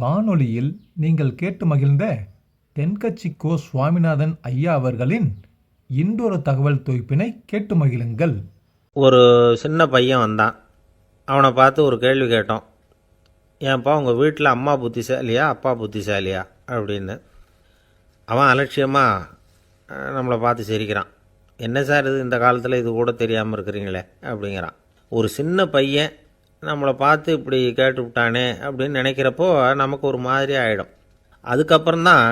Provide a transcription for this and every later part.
வானொலியில் நீங்கள் கேட்டு மகிழ்ந்த தென்கட்சி கோ சுவாமிநாதன் ஐயா அவர்களின் இன்றொரு தகவல் தொகுப்பினை கேட்டு மகிழுங்கள். ஒரு சின்ன பையன் வந்தான். அவனை பார்த்து ஒரு கேள்வி கேட்டோம். ஏன்ப்பா உங்கள் வீட்டில் அம்மா புத்திசாலியா அப்பா புத்திசாலியா அப்படின்னு. அவன் அலட்சியமாக நம்மளை பார்த்து சிரிக்கிறான். என்ன சார் இது, இந்த காலத்தில் இது கூட தெரியாமல் இருக்கிறீங்களே அப்படிங்கிறான். ஒரு சின்ன பையன் நம்மளை பார்த்து இப்படி கேட்டுவிட்டானே அப்படின்னு நினைக்கிறப்போ நமக்கு ஒரு மாதிரி ஆகிடும். அதுக்கப்புறம்தான்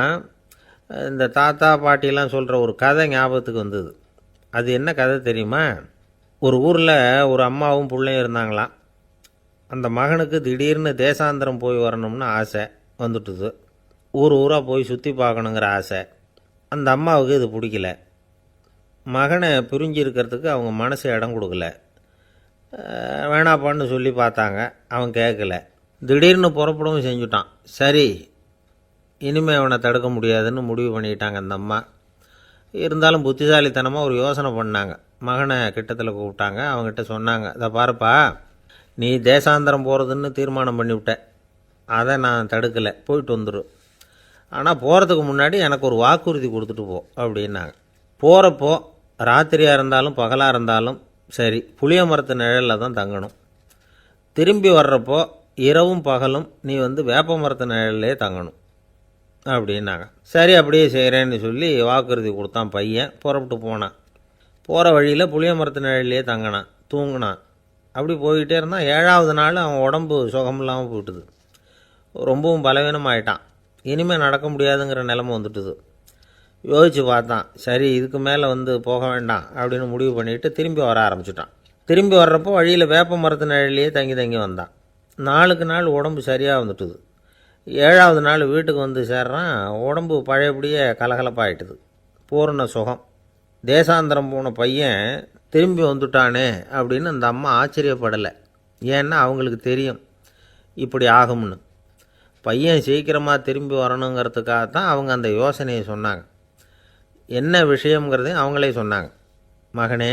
இந்த தாத்தா பாட்டிலாம் சொல்கிற ஒரு கதை ஞாபகத்துக்கு வந்தது. அது என்ன கதை தெரியுமா? ஒரு ஊரில் ஒரு அம்மாவும் பிள்ளையும் இருந்தாங்களாம். அந்த மகனுக்கு திடீர்னு தேசாந்திரம் போய் வரணும்னு ஆசை வந்துட்டுது. ஊராக போய் சுற்றி பார்க்கணுங்கிற ஆசை. அந்த அம்மாவுக்கு இது பிடிக்கல. மகனை பிரிஞ்சு இருக்கிறதுக்கு அவங்க மனசு இடம் கொடுக்கல. வேணாப்பான்னு சொல்லி பார்த்தாங்க, அவன் கேட்கல. திடீர்னு புறப்படவும் செஞ்சுட்டான். சரி, இனிமேல் அவனை தடுக்க முடியாதுன்னு முடிவு பண்ணிட்டாங்க அந்த அம்மா. இருந்தாலும் புத்திசாலித்தனமாக ஒரு யோசனை பண்ணாங்க. மகனை கிட்டத்தில் கூப்பிட்டாங்க. அவங்ககிட்ட சொன்னாங்க, இதை பாருப்பா, நீ தேசாந்திரம் போகிறதுன்னு தீர்மானம் பண்ணிவிட்ட, அதை நான் தடுக்கலை, போயிட்டு வந்துடும். ஆனால் போகிறதுக்கு முன்னாடி எனக்கு ஒரு வாக்குறுதி கொடுத்துட்டு போ அப்படின்னாங்க. போகிறப்போ ராத்திரியாக இருந்தாலும் பகலாக இருந்தாலும் சரி, புளிய மரத்து நிழலில் தான் தங்கணும். திரும்பி வர்றப்போ இரவும் பகலும் நீ வேப்ப மரத்து நிழல்லே தங்கணும் அப்படின்னாங்க. சரி, அப்படியே செய்கிறேன்னு சொல்லி வாக்குறுதி கொடுத்தான் பையன். புறப்பட்டு போனான். போகிற வழியில் புளிய மரத்து நிழல்லே தங்கினான், தூங்கினான். அப்படி போய்கிட்டே இருந்தான். 7வது நாள் அவன் உடம்பு சுகமில்லாமல் போயிட்டுது. ரொம்பவும் பலவீனமாயிட்டான். இனிமேல் நடக்க முடியாதுங்கிற நிலைமை வந்துட்டுது. யோசித்து பார்த்தான். சரி, இதுக்கு மேலே போக வேண்டாம் அப்படின்னு முடிவு பண்ணிவிட்டு திரும்பி வர ஆரம்பிச்சிட்டான். திரும்பி வர்றப்போ வழியில் வேப்ப மரத்து நிழலையே தங்கி வந்தான். நாளுக்கு நாள் உடம்பு சரியாக வந்துட்டுது. 7வது நாள் வீட்டுக்கு சேர்றான். உடம்பு பழையபடியே கலகலப்பாயிட்டுது. பூர்ண சுகம். தேசாந்திரம் போன பையன் திரும்பி வந்துட்டானே அப்படின்னு அந்த அம்மா ஆச்சரியப்படலை. ஏன்னா அவங்களுக்கு தெரியும் இப்படி ஆகும்னு. பையன் சீக்கிரமாக திரும்பி வரணுங்கிறதுக்காகத்தான் அவங்க அந்த யோசனையை சொன்னாங்க. என்ன விஷயங்கிறதையும் அவங்களே சொன்னாங்க. மகனே,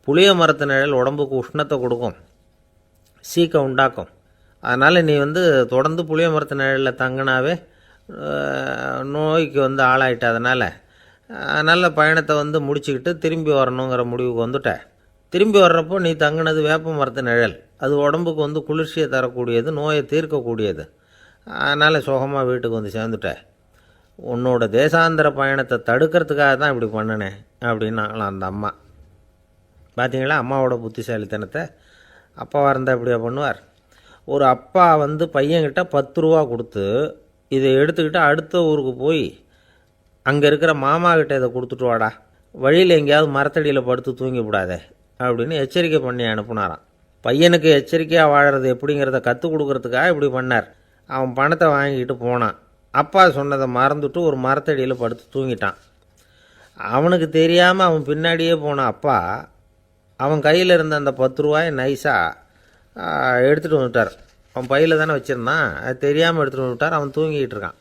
புளிய மரத்து நிழல் உடம்புக்கு உஷ்ணத்தை கொடுக்கும், சீக்கம் உண்டாக்கும். அதனால் நீ தொடர்ந்து புளிய மரத்து நிழலில் தங்கினாவே நோய்க்கு ஆளாயிட்ட. அதனால் நல்ல பயணத்தை முடிச்சுக்கிட்டு திரும்பி வரணுங்கிற முடிவுக்கு வந்துட்ட. திரும்பி வர்றப்போ நீ தங்கினது வேப்ப மரத்து நிழல். அது உடம்புக்கு குளிர்ச்சியை தரக்கூடியது, நோயை தீர்க்கக்கூடியது. அதனால் சுகமாக வீட்டுக்கு சேர்ந்துட்ட. உன்னோட தேசாந்திர பயணத்தை தடுக்கிறதுக்காக தான் இப்படி பண்ணினேன் அப்படின்னாங்களாம் அந்த அம்மா. பார்த்தீங்களா அம்மாவோட புத்திசாலித்தனத்தை? அப்பாவாக இருந்தால் இப்படியா பண்ணுவார்? ஒரு அப்பா பையன்கிட்ட 10 ரூபா கொடுத்து இதை எடுத்துக்கிட்டு அடுத்த ஊருக்கு போய் அங்கே இருக்கிற மாமா கிட்ட இதை கொடுத்துட்டு வாடா, வழியில் எங்கேயாவது மரத்தடியில் படுத்து தூங்கி விடாதே அப்படின்னு எச்சரிக்கை பண்ணி அனுப்புனாராம். பையனுக்கு எச்சரிக்கையாக வாழறது எப்படிங்கிறத கற்றுக் கொடுக்கறதுக்காக இப்படி பண்ணார். அவன் பணத்தை வாங்கிக்கிட்டு போனான். அப்பா சொன்னதை மறந்துட்டு ஒரு மரத்தடியில் படுத்து தூங்கிட்டான். அவனுக்கு தெரியாமல் அவன் பின்னாடியே போன அப்பா அவன் கையில் இருந்த அந்த 10 ரூபாயை நைஸாக எடுத்துகிட்டு வந்துட்டார். அவன் பையில் தானே வச்சுருந்தான், அது தெரியாமல் எடுத்துகிட்டு வந்துட்டார். அவன் தூங்கிக்கிட்டு இருக்கான்.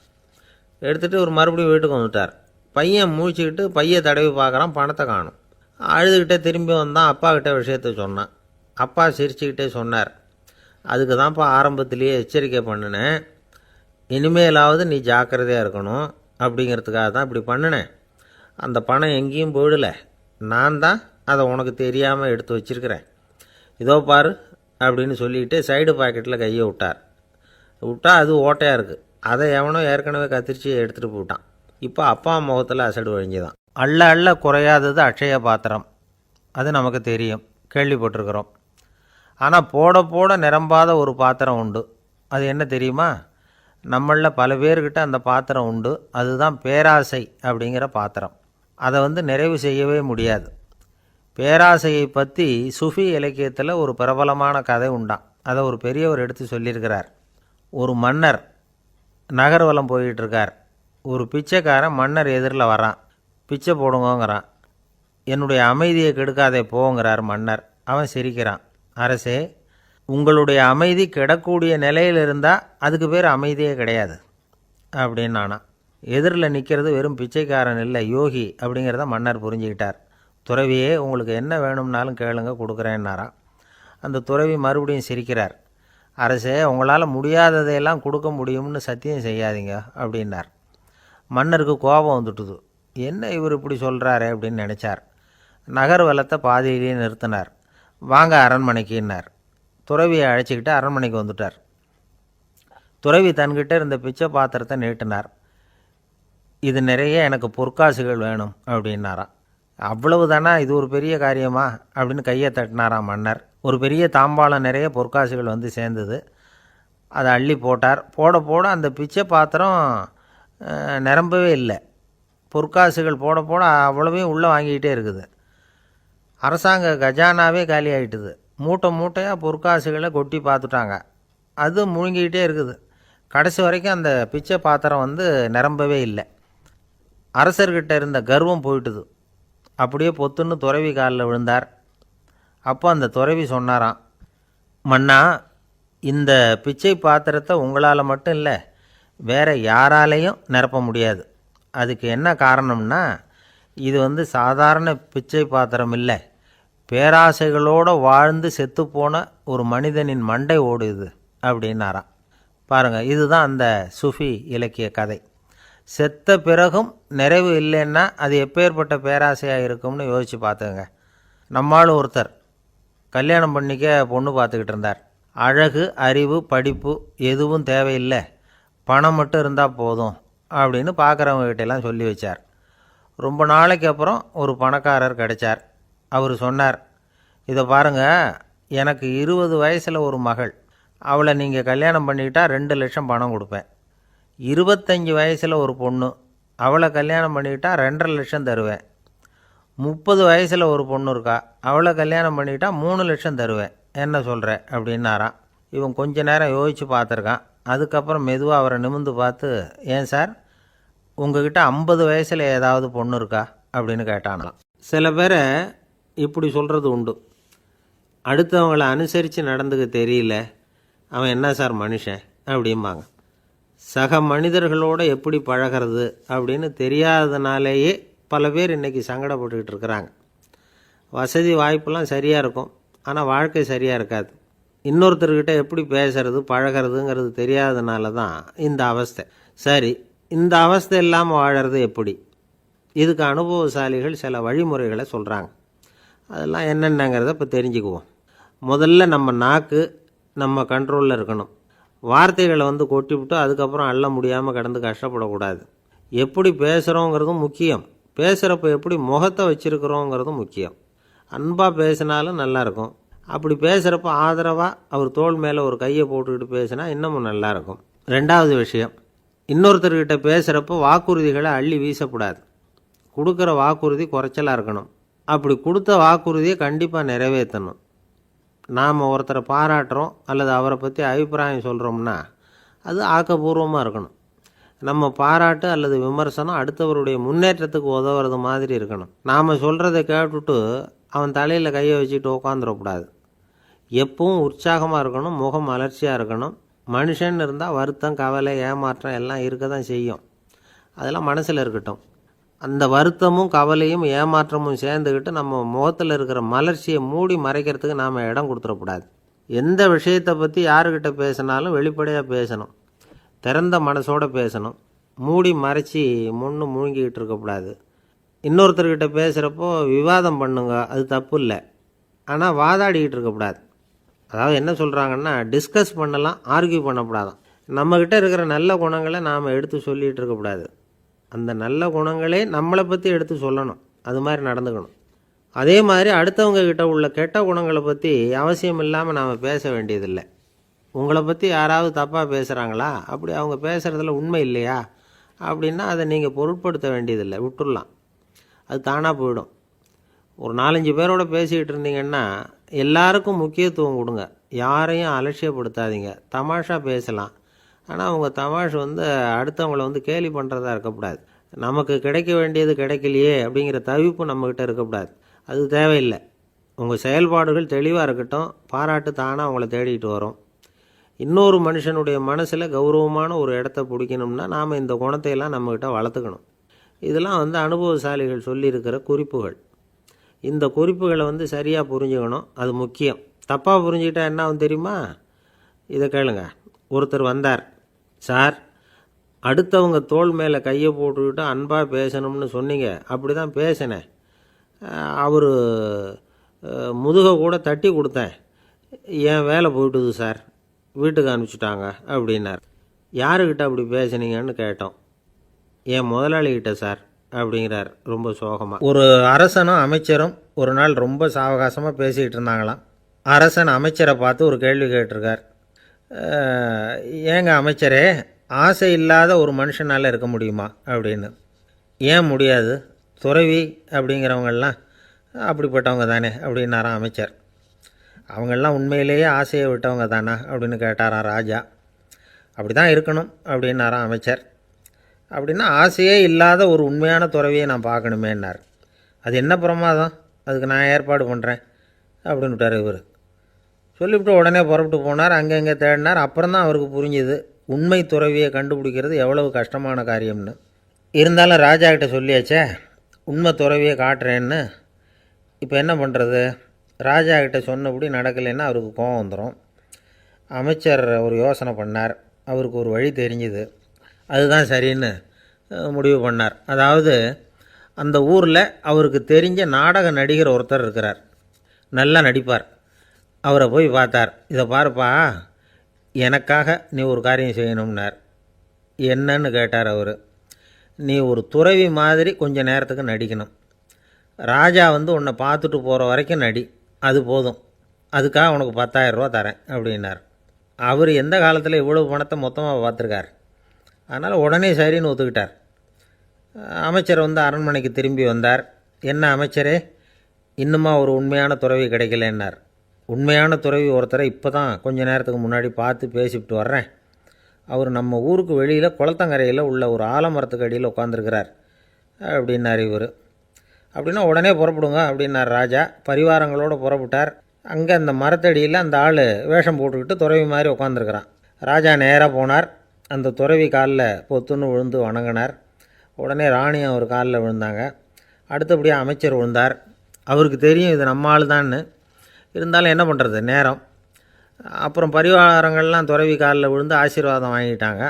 எடுத்துகிட்டு ஒரு மறுபடியும் வீட்டுக்கு வந்துட்டார். பையன் முழிச்சுக்கிட்டு பையை தடவி பார்க்குறான், பணத்தை காணும். அழுதுகிட்டே திரும்பி வந்தான். அப்பா கிட்ட விஷயத்த சொன்னான். அப்பா சிரிச்சுக்கிட்டே சொன்னார், அதுக்கு தான்ப்பா ஆரம்பத்திலேயே எச்சரிக்கை பண்ணினேன், இனிமேலாவது நீ ஜாக்கிரதையாக இருக்கணும் அப்படிங்கிறதுக்காக தான் இப்படி பண்ணினேன். அந்த பணம் எங்கேயும் போயிடலை, நான் தான் அதை உனக்கு தெரியாமல் எடுத்து வச்சிருக்கிறேன். இதோ பாரு அப்படின்னு சொல்லிட்டு சைடு பாக்கெட்டில் கையை விட்டா அது ஓட்டையாக இருக்குது. அதை எவனோ ஏற்கனவே கத்திரிச்சு எடுத்துகிட்டு போயிட்டான். இப்போ அப்பா முகத்தில் அசடு வழிஞ்சுதான். அள்ள குறையாதது அட்சய பாத்திரம், அது நமக்கு தெரியும், கேள்விப்பட்டிருக்கிறோம். ஆனால் போட நிரம்பாத ஒரு பாத்திரம் உண்டு. அது என்ன தெரியுமா? நம்மளில் பல பேர்கிட்ட அந்த பாத்திரம் உண்டு. அதுதான் பேராசை அப்படிங்கிற பாத்திரம். அதை நிறைவு செய்யவே முடியாது. பேராசையை பற்றி சுஃபி இலக்கியத்தில் ஒரு பிரபலமான கதை உண்டான். அதை ஒரு பெரியவர் எடுத்து சொல்லியிருக்கிறார். ஒரு மன்னர் நகர்வலம் போயிட்டுருக்கார். ஒரு பிச்சைக்காரன் மன்னர் எதிரில் வரான். பிச்சை போடுங்கோங்கிறான். என்னுடைய அமைதியை கெடுக்காதே போங்கிறார் மன்னர். அவன் சிரிக்கிறான். அரசே, உங்களுடைய அமைதி கெடக்கூடிய நிலையில் இருந்தால் அதுக்கு பேர் அமைதியே கிடையாது அப்படின்னு நானா. எதிரில் நிற்கிறது வெறும் பிச்சைக்காரன் இல்லை, யோகி அப்படிங்கிறத மன்னர் புரிஞ்சுக்கிட்டார். துறவியே, உங்களுக்கு என்ன வேணும்னாலும் கேளுங்க, கொடுக்குறேன்னாராம். அந்த துறவி மறுபடியும் சிரிக்கிறார். அரசே, உங்களால் முடியாததையெல்லாம் கொடுக்க முடியும்னு சத்தியம் செய்யாதீங்க அப்படின்னார். மன்னருக்கு கோபம் வந்துட்டுது. என்ன இவர் இப்படி சொல்கிறாரே அப்படின்னு நினச்சார். நகர் வலத்தை பாதியிலேயே நிறுத்தினார். வாங்க அரண்மனைக்குன்னார். துறவியை அழைச்சிக்கிட்டு அரண்மனைக்கு வந்துட்டார். துறவி தன்கிட்ட இருந்த பிச்சை பாத்திரத்தை நீட்டினார். இது நிறைய எனக்கு பொற்காசுகள் வேணும் அப்படின்னாராம். அவ்வளவு தானா, இது ஒரு பெரிய காரியமா அப்படின்னு கையை தட்டினாராம் மன்னர். ஒரு பெரிய தாம்பாளம் நிறைய பொற்காசுகள் வந்து சேர்ந்தது. அதை அள்ளி போட்டார். போட போட அந்த பிச்சை பாத்திரம் நிரம்பவே இல்லை. பொற்காசுகள் போட போட அவ்வளவையும் உள்ளே வாங்கிக்கிட்டே இருக்குது. அரசாங்க கஜானாவே காலி ஆகிட்டுது. மூட்டை மூட்டையாக பொற்காசுகளை கொட்டி பார்த்துட்டாங்க. அது முழுங்கிக்கிட்டே இருக்குது. கடைசி வரைக்கும் அந்த பிச்சை பாத்திரம் வந்து நிரம்பவே இல்லை. அரசர்கிட்ட இருந்த கர்வம் போயிட்டுது. அப்படியே பொத்துன்னு துறவி காலில் விழுந்தார். அப்போ அந்த துறவி சொன்னாராம், மன்னா, இந்த பிச்சை பாத்திரத்தை உங்களால் மட்டும் இல்லை, வேற யாராலையும் நிரப்ப முடியாது. அதுக்கு என்ன காரணம்னா, இது வந்து சாதாரண பிச்சை பாத்திரம் இல்லை, பேராசைகளோடு வாழ்ந்து செத்துப்போன ஒரு மனிதனின் மண்டை ஓடுது அப்படின்னாராம். பாருங்கள், இதுதான் அந்த சுஃபி இலக்கிய கதை. செத்த பிறகும் நிறைவு இல்லைன்னா அது எப்பேற்பட்ட பேராசையாக இருக்கும்னு யோசித்து பார்த்துங்க. நம்மளும் ஒருத்தர் கல்யாணம் பண்ணிக்க பொண்ணு பார்த்துக்கிட்டு இருந்தார். அழகு, அறிவு, படிப்பு எதுவும் தேவையில்லை, பணம் மட்டும் இருந்தால் போதும் அப்படின்னு பார்க்குறவங்ககிட்டெல்லாம் சொல்லி வச்சார். ரொம்ப நாளைக்கு அப்புறம் ஒரு பணக்காரர் கிடைச்சார். அவர் சொன்னார், இதை பாருங்கள், எனக்கு 20 வயசில் ஒரு மகள், அவளை நீங்கள் கல்யாணம் பண்ணிக்கிட்டா 2 லட்சம் பணம் கொடுப்பேன். 25 வயசில் ஒரு பொண்ணு, அவளை கல்யாணம் பண்ணிக்கிட்டா 2.5 லட்சம் தருவேன். 30 வயசில் ஒரு பொண்ணு இருக்கா, அவளை கல்யாணம் பண்ணிக்கிட்டா 3 லட்சம் தருவேன். என்ன சொல்கிற அப்படின்னாராம். இவன் கொஞ்ச நேரம் யோசித்து பார்த்துருக்கான். அதுக்கப்புறம் மெதுவாக அவரை நிமிர்ந்து பார்த்து, ஏன் சார், உங்ககிட்ட 50 வயசில் ஏதாவது பொண்ணு இருக்கா அப்படின்னு கேட்டானாம். சில பேரை இப்படி சொல்கிறது உண்டு. அடுத்தவங்களை அனுசரித்து நடந்துக்க தெரியல, அவன் என்ன சார் மனுஷன் அப்படிம்பாங்க. சக மனிதர்களோடு எப்படி பழகிறது அப்படின்னு தெரியாததுனாலேயே பல பேர் இன்றைக்கி சங்கடப்பட்டுக்கிட்டு இருக்கிறாங்க. வசதி வாய்ப்பெல்லாம் சரியாக இருக்கும், ஆனால் வாழ்க்கை சரியாக இருக்காது. இன்னொருத்தர்கிட்ட எப்படி பேசுறது பழகிறதுங்கிறது தெரியாததுனால தான் இந்த அவஸ்தை. சரி, இந்த அவஸ்தை இல்லாமல் வாழறது எப்படி? இதுக்கு அனுபவசாலிகள் சில வழிமுறைகளை சொல்கிறாங்க. அதெல்லாம் என்னென்னங்கிறத இப்போ தெரிஞ்சுக்குவோம். முதல்ல நம்ம நாக்கு நம்ம கண்ட்ரோலில் இருக்கணும். வார்த்தைகளை வந்து கொட்டிவிட்டு அதுக்கப்புறம் அள்ள முடியாமல் கடந்து கஷ்டப்படக்கூடாது. எப்படி பேசுகிறோங்கிறதும் முக்கியம், பேசுகிறப்ப எப்படி முகத்தை வச்சுருக்கிறோங்கிறதும் முக்கியம். அன்பாக பேசினாலும் நல்லாயிருக்கும். அப்படி பேசுகிறப்ப ஆதரவாக அவர் தோள் மேலே ஒரு கையை போட்டுக்கிட்டு பேசினா இன்னமும் நல்லாயிருக்கும். 2வது விஷயம், இன்னொருத்தர்கிட்ட பேசுகிறப்போ வாக்குறுதிகளை அள்ளி வீசக்கூடாது. கொடுக்குற வாக்குறுதி குறைச்சலாக இருக்கணும். அப்படி கொடுத்த வாக்குறுதியை கண்டிப்பாக நிறைவேற்றணும். நாம் ஒருத்தரை பாராட்டுறோம் அல்லது அவரை பற்றி அபிப்பிராயம் சொல்கிறோம்னா அது ஆக்கப்பூர்வமாக இருக்கணும். நம்ம பாராட்டு அல்லது விமர்சனம் அடுத்தவருடைய முன்னேற்றத்துக்கு உதவுறது மாதிரி இருக்கணும். நாம் சொல்கிறத கேட்டுட்டு அவன் தலையில் கையை வச்சுட்டு உட்காந்துடக்கூடாது. எப்பவும் உற்சாகமாக இருக்கணும், முகம் மலர்ச்சியாக இருக்கணும். மனுஷன் இருந்தால் வருத்தம், கவலை, ஏமாற்றம் எல்லாம் இருக்க தான் செய்யும். அதெல்லாம் மனசில் இருக்கட்டும். அந்த வருத்தமும் கவலையும் ஏமாற்றமும் சேர்ந்துக்கிட்டு நம்ம முகத்தில் இருக்கிற மலர்ச்சியை மூடி மறைக்கிறதுக்கு நாம் இடம் கொடுத்துடக்கூடாது. எந்த விஷயத்தை பற்றி யாருக்கிட்ட பேசினாலும் வெளிப்படையாக பேசணும், திறந்த மனசோடு பேசணும். மூடி மறைச்சி முன்னு முழுங்கிக்கிட்டு இருக்கக்கூடாது. இன்னொருத்தர்கிட்ட பேசுகிறப்போ விவாதம் பண்ணுங்க, அது தப்பு இல்லை. ஆனால் வாதாடிக்கிட்டு இருக்கக்கூடாது. அதாவது என்ன சொல்கிறாங்கன்னா, டிஸ்கஸ் பண்ணலாம், ஆர்கியூ பண்ணக்கூடாதான். நம்மக்கிட்ட இருக்கிற நல்ல குணங்களை நாம் எடுத்து சொல்லிகிட்டு இருக்கக்கூடாது. அந்த நல்ல குணங்களே நம்மளை பற்றி எடுத்து சொல்லணும், அது மாதிரி நடந்துக்கணும். அதே மாதிரி அடுத்தவங்க கிட்ட உள்ள கெட்ட குணங்களை பற்றி அவசியம் இல்லாமல் நாம் பேச வேண்டியதில்லை. உங்களை பற்றி யாராவது தப்பாக பேசுகிறாங்களா, அப்படி அவங்க பேசுகிறதுல உண்மை இல்லையா அப்படின்னா அதை நீங்கள் பொருட்படுத்த வேண்டியதில்லை, விட்டுடலாம். அது தானாக போயிடும். ஒரு 4-5 பேரோட பேசிக்கிட்டு இருந்தீங்கன்னா எல்லாருக்கும் முக்கியத்துவம் கொடுங்க, யாரையும் அலட்சியப்படுத்தாதீங்க. தமாஷா பேசலாம், ஆனால் அவங்க தமாஷ் வந்து அடுத்தவங்கள கேலி பண்ணுறதா இருக்கக்கூடாது. நமக்கு கிடைக்க வேண்டியது கிடைக்கலையே அப்படிங்கிற தவிப்பு நம்மக்கிட்ட இருக்கக்கூடாது, அது தேவையில்லை. உங்கள் செயல்பாடுகள் தெளிவாக இருக்கட்டும், பாராட்டு தானாக அவங்கள தேடிட்டு வரும். இன்னொரு மனுஷனுடைய மனசில் கௌரவமான ஒரு இடத்த பிடிக்கணும்னா நாம் இந்த குணத்தையெல்லாம் நம்மக்கிட்ட வளர்த்துக்கணும். இதெல்லாம் அனுபவசாலிகள் சொல்லியிருக்கிற குறிப்புகள். இந்த குறிப்புகளை சரியாக புரிஞ்சுக்கணும், அது முக்கியம். தப்பாக புரிஞ்சுக்கிட்டா என்ன ஆகும் தெரியுமா? இதை கேளுங்க. ஒருத்தர் வந்தார். சார், அடுத்தவங்க தோள் மேலே கையை போட்டுக்கிட்டு அன்பாக பேசணும்னு சொன்னீங்க. அப்படி தான் பேசினேன். அவர் முதுகை கூட தட்டி கொடுத்தேன். என் வேலை போயிட்டுது சார், வீட்டுக்கு அனுப்பிச்சிட்டாங்க அப்படின்னார். யாருக்கிட்ட அப்படி பேசுனீங்கன்னு கேட்டோம். என் முதலாளிகிட்ட சார் அப்படிங்கிறார் ரொம்ப சோகமாக. ஒரு அரசனும் அமைச்சரும் ஒரு நாள் ரொம்ப சாவகாசமாக பேசிக்கிட்டு இருந்தாங்களாம். அரசன் அமைச்சரை பார்த்து ஒரு கேள்வி கேட்டிருக்கார். ஏங்க அமைச்சரே, ஆசை இல்லாத ஒரு மனுஷனால் இருக்க முடியுமா அப்படின்னு. ஏன் முடியாது, துறவி அப்படிங்கிறவங்கெல்லாம் அப்படிப்பட்டவங்க தானே அப்படின்னாராம் அமைச்சர். அவங்கெல்லாம் உண்மையிலேயே ஆசையை விட்டவங்க தானா அப்படின்னு கேட்டாராம் ராஜா. அப்படி தான் இருக்கணும் அப்படின்னாராம் அமைச்சர். அப்படின்னா ஆசையே இல்லாத ஒரு உண்மையான துறவியை நான் பார்க்கணுமேன்னார். அது என்ன பிரமாதம், அதுக்கு நான் ஏற்பாடு பண்ணுறேன் அப்படின்னு விட்டார் இவர். சொல்லிவிட்டு உடனே புறப்பட்டு போனார். அங்கே தேடினார். அப்புறம் தான் அவருக்கு புரிஞ்சுது உண்மை துறவியை கண்டுபிடிக்கிறது எவ்வளவு கஷ்டமான காரியம்னு. இருந்தாலும் ராஜா கிட்ட சொல்லியாச்சே உண்மை துறவியை காட்டுறேன்னு. இப்போ என்ன பண்ணுறது? ராஜா கிட்ட சொன்னபடி நடக்கலைன்னா அவருக்கு கோபம் வந்துடும். அமைச்சர் ஒரு யோசனை பண்ணார். அவருக்கு ஒரு வழி தெரிஞ்சுது. அதுதான் சரின்னு முடிவு பண்ணார். அதாவது அந்த ஊரில் அவருக்கு தெரிஞ்ச நாடக நடிகர் ஒருத்தர் இருக்கிறார், நல்லா நடிப்பார். அவரை போய் பார்த்தார். இதை பாருப்பா, எனக்காக நீ ஒரு காரியம் செய்யணும்னார். என்னன்னு கேட்டார் அவர். நீ ஒரு துறவி மாதிரி கொஞ்சம் நேரத்துக்கு நடிக்கணும். ராஜா உன்னை பார்த்துட்டு போகிற வரைக்கும் நடி, அது போதும். அதுக்காக உனக்கு 10,000 ரூபா தரேன் அப்படின்னார். அவர் எந்த காலத்தில் இவ்வளவு பணத்தை மொத்தமாக பார்த்துருக்கார். அதனால் உடனே சரின்னு ஒத்துக்கிட்டார். அமைச்சர் அரண்மனைக்கு திரும்பி வந்தார். என்ன அமைச்சரே, இன்னுமா ஒரு உண்மையான துறவி கிடைக்கலன்னார். உண்மையான துறவி ஒருத்தரை இப்போ தான் கொஞ்ச நேரத்துக்கு முன்னாடி பார்த்து பேசிவிட்டு வர்றேன். அவர் நம்ம ஊருக்கு வெளியில் குளத்தங்கரையில் உள்ள ஒரு ஆலமரத்துக்கு அடியில் உட்காந்துருக்கிறார் அப்படின்னார் இவர். அப்படின்னா உடனே புறப்படுங்க அப்படின்னார் ராஜா. பரிவாரங்களோடு புறப்பட்டார். அங்கே அந்த மரத்தடியில் அந்த ஆள் வேஷம் போட்டுக்கிட்டு துறவி மாதிரி உட்காந்துருக்கிறான். ராஜா நேராக போனார். அந்த துறவி காலில் பொத்துன்னு விழுந்து வணங்கினார். உடனே ராணியும் அவர் காலில் விழுந்தாங்க. அடுத்தபடியாக அமைச்சர் விழுந்தார். அவருக்கு தெரியும் இது நம்ம ஆள் தான்னு. இருந்தாலும் என்ன பண்ணுறது, நேரம். அப்புறம் பரிவாரங்கள்லாம் துறவி காலில் விழுந்து ஆசீர்வாதம் வாங்கிட்டாங்க.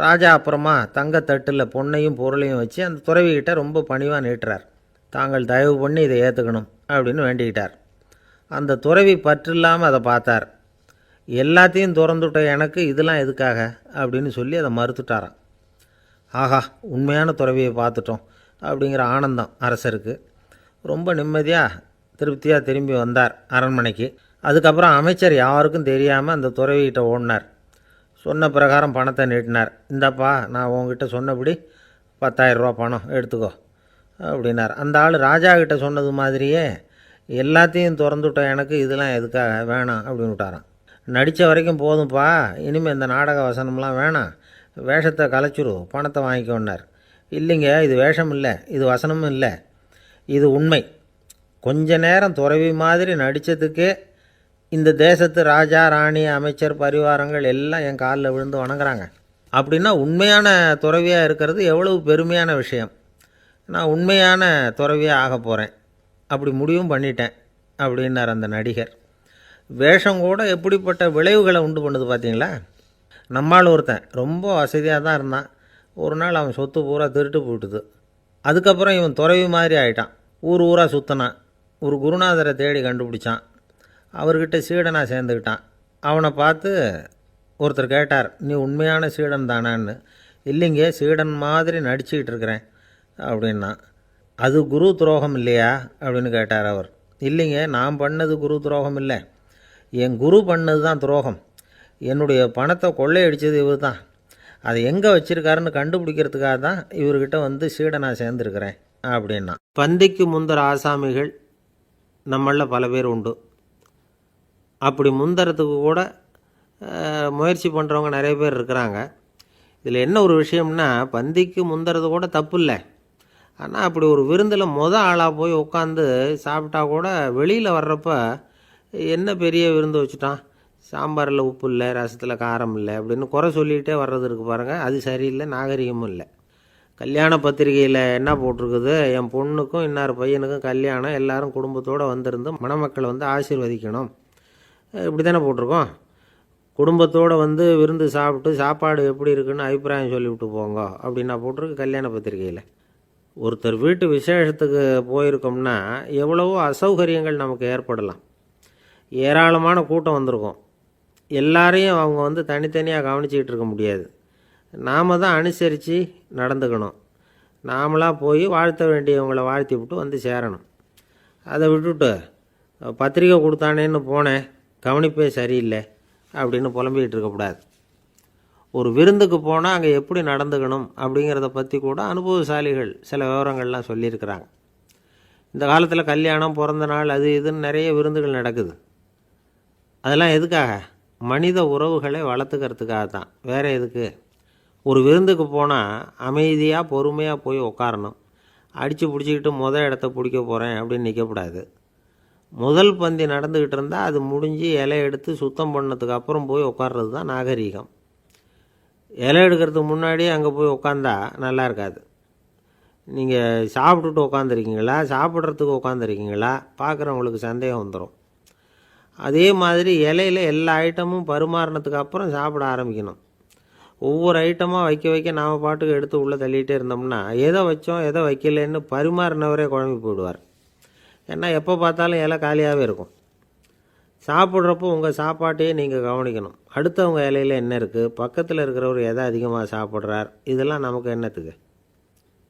ராஜா அப்புறமா தங்கத்தட்டில் பொன்னையும் பொருளையும் வச்சு அந்த துறவிக்கிட்ட ரொம்ப பணிவாக நீட்டுறார். தாங்கள் தயவு பண்ணி இதை ஏற்றுக்கணும் அப்படின்னு வேண்டிக்கிட்டார். அந்த துறவி பற்றில்லாமல் அதை பார்த்தார். எல்லாத்தையும் திறந்துவிட்ட எனக்கு இதெல்லாம் எதுக்காக அப்படின்னு சொல்லி அதை மறுத்துட்டாராம். ஆஹா, உண்மையான துறவியை பார்த்துட்டோம் அப்படிங்கிற ஆனந்தம் அரசருக்கு. ரொம்ப நிம்மதியாக திருப்தியாக திரும்பி வந்தார் அரண்மனைக்கு. அதுக்கப்புறம் அமைச்சர் யாருக்கும் தெரியாமல் அந்த துறவிகிட்ட ஓடினார். சொன்ன பிரகாரம் பணத்தை நீட்டினார். இந்தாப்பா, நான் உங்ககிட்ட சொன்னபடி 10,000 ரூபா பணம் எடுத்துக்கோ அப்படின்னார். அந்த ஆள் ராஜா கிட்ட சொன்னது மாதிரியே எல்லாத்தையும் திறந்துவிட்ட எனக்கு இதெல்லாம் எதுக்காக வேணாம் அப்படின்னு விட்டாராம். நடித்த வரைக்கும் போதும்ப்பா, இனிமேல் இந்த நாடக வசனம்லாம் வேணாம், வேஷத்தை கலைச்சிரு, பணத்தை வாங்கிக்கோன்னார். இல்லைங்க, இது வேஷம் இல்லை, இது வசனமும் இல்லை, இது உண்மை. கொஞ்ச நேரம் துறவி மாதிரி நடித்ததுக்கே இந்த தேசத்து ராஜா, ராணி, அமைச்சர், பரிவாரங்கள் எல்லாம் என் காலில் விழுந்து வணங்குறாங்க. அப்படின்னா உண்மையான துறவியாக இருக்கிறது எவ்வளவு பெருமையான விஷயம். நான் உண்மையான துறவியாக ஆக போகிறேன், அப்படி முடிவும் பண்ணிட்டேன் அப்படின்னார் அந்த நடிகர். வேஷம் கூட எப்படிப்பட்ட விளைவுகளை உண்டு பண்ணுது பார்த்தீங்களா. நம்மால் ஒருத்தன் ரொம்ப வசதியாக தான் இருந்தான். ஒரு நாள் அவன் சொத்து பூரா திருட்டு போயிட்டுது. அதுக்கப்புறம் இவன் துறவி மாதிரி ஆகிட்டான். ஊர் ஊராக சுற்றினான். ஒரு குருநாதரை தேடி கண்டுபிடிச்சான். அவர்கிட்ட சீடனாக சேர்ந்துக்கிட்டான். அவனை பார்த்து ஒருத்தர் கேட்டார், நீ உண்மையான சீடன் தானான்னு. இல்லைங்க, சீடன் மாதிரி நடிச்சுக்கிட்டு இருக்கிறேன் அப்படின்னா. அது குரு துரோகம் இல்லையா அப்படின்னு கேட்டார் அவர். இல்லைங்க, நான் பண்ணது குரு துரோகம் இல்லை, என் குரு பண்ணது தான் துரோகம். என்னுடைய பணத்தை கொள்ளையடித்தது இவர் தான். அதை எங்கே வச்சுருக்காருன்னு கண்டுபிடிக்கிறதுக்காக தான் இவர்கிட்ட சீடனாக சேர்ந்துருக்கிறேன் அப்படின்னா. பந்திக்கு முந்தர ஆசாமிகள் நம்மளில் பல பேர் உண்டு. அப்படி முந்தறதுக்கு கூட முயற்சி பண்ணுறவங்க நிறைய பேர் இருக்கிறாங்க. இதில் என்ன ஒரு விஷயம்னா, பந்திக்கு முந்தறது கூட தப்பு இல்லை. ஆனால் அப்படி ஒரு விருந்தில் ஆளாக போய் உட்காந்து சாப்பிட்டா கூட வெளியில் வர்றப்ப என்ன பெரிய விருந்து வச்சுட்டான், சாம்பாரில் உப்பு இல்லை, ரசத்தில் காரம் இல்லை அப்படின்னு குறை சொல்லிகிட்டே வர்றது இருக்குது பாருங்கள். அது சரியில்லை, நாகரிகமும் இல்லை. கல்யாண பத்திரிகையில் என்ன போட்டிருக்குது, என் பொண்ணுக்கும் இன்னார் பையனுக்கும் கல்யாணம், எல்லாரும் குடும்பத்தோடு வந்திருந்து மணமக்களை ஆசீர்வதிக்கணும், இப்படி தானே போட்டிருக்கோம். குடும்பத்தோடு வந்து விருந்து சாப்பிட்டு சாப்பாடு எப்படி இருக்குன்னு அபிப்பிராயம் சொல்லிவிட்டு போங்க அப்படின்னா போட்டிருக்கு கல்யாண பத்திரிகையில். ஒருத்தர் வீட்டு விசேஷத்துக்கு போயிருக்கோம்னா எவ்வளவோ அசௌகரியங்கள் நமக்கு ஏற்படலாம். ஏராளமான கூட்டம் வந்திருக்கும். எல்லாரையும் அவங்க வந்து தனித்தனியாக கவனிச்சிக்கிட்டு இருக்க முடியாது. நாம் தான் அனுசரித்து நடந்துக்கணும். நாமளாக போய் வாழ்த்த வேண்டியவங்களை வாழ்த்தி விட்டு வந்து சேரணும். அதை விட்டுட்டு பத்திரிக்கை கொடுத்தானேன்னு போனேன், கவனிப்பே சரியில்லை அப்படின்னு புலம்பிக்கிட்டு இருக்கக்கூடாது. ஒரு விருந்துக்கு போனால் அங்கே எப்படி நடந்துக்கணும் அப்படிங்கிறத பற்றி கூட அனுபவசாலிகள் சில விவரங்கள்லாம் சொல்லியிருக்கிறாங்க. இந்த காலத்தில் கல்யாணம், பிறந்த நாள், அது இதுன்னு நிறைய விருந்துகள் நடக்குது. அதெல்லாம் எதுக்காக? மனித உறவுகளை வளர்த்துக்கிறதுக்காக தான், வேறு எதுக்கு? ஒரு விருந்துக்கு போனால் அமைதியாக பொறுமையாக போய் உட்காரணும். அடித்து பிடிச்சிக்கிட்டு இடத்த பிடிக்க போகிறேன் அப்படின்னு நிற்கக்கூடாது. முதல் பந்தி நடந்துக்கிட்டு இருந்தால் அது முடிஞ்சு இலை எடுத்து சுத்தம் பண்ணதுக்கு அப்புறம் போய் உட்கார்றது தான் நாகரீகம். இலை எடுக்கிறதுக்கு முன்னாடியே அங்கே போய் உட்காந்தா நல்லா இருக்காது. நீங்கள் சாப்பிட்டுட்டு உட்காந்துருக்கீங்களா, சாப்பிட்றதுக்கு உட்காந்துருக்கீங்களா, பார்க்குறவங்களுக்கு சந்தேகம் வந்துடும். அதே மாதிரி இலையில் எல்லா ஐட்டமும் பரிமாறினதுக்கு அப்புறம் சாப்பிட ஆரம்பிக்கணும். ஒவ்வொரு ஐட்டமாக வைக்க வைக்க நாம் பாட்டுக்கு எடுத்து உள்ளே தள்ளிகிட்டே இருந்தோம்னா எதை வச்சோம் எதை வைக்கலன்னு பரிமாறினவரே குழம்பி போயிடுவார். ஏன்னா எப்போ பார்த்தாலும் இலை காலியாகவே இருக்கும். சாப்பிட்றப்போ உங்கள் சாப்பாட்டையே நீங்கள் கவனிக்கணும். அடுத்தவங்க இலையில் என்ன இருக்குது, பக்கத்தில் இருக்கிறவர் எதை அதிகமாக சாப்பிட்றார், இதெல்லாம் நமக்கு என்னத்துக்கு?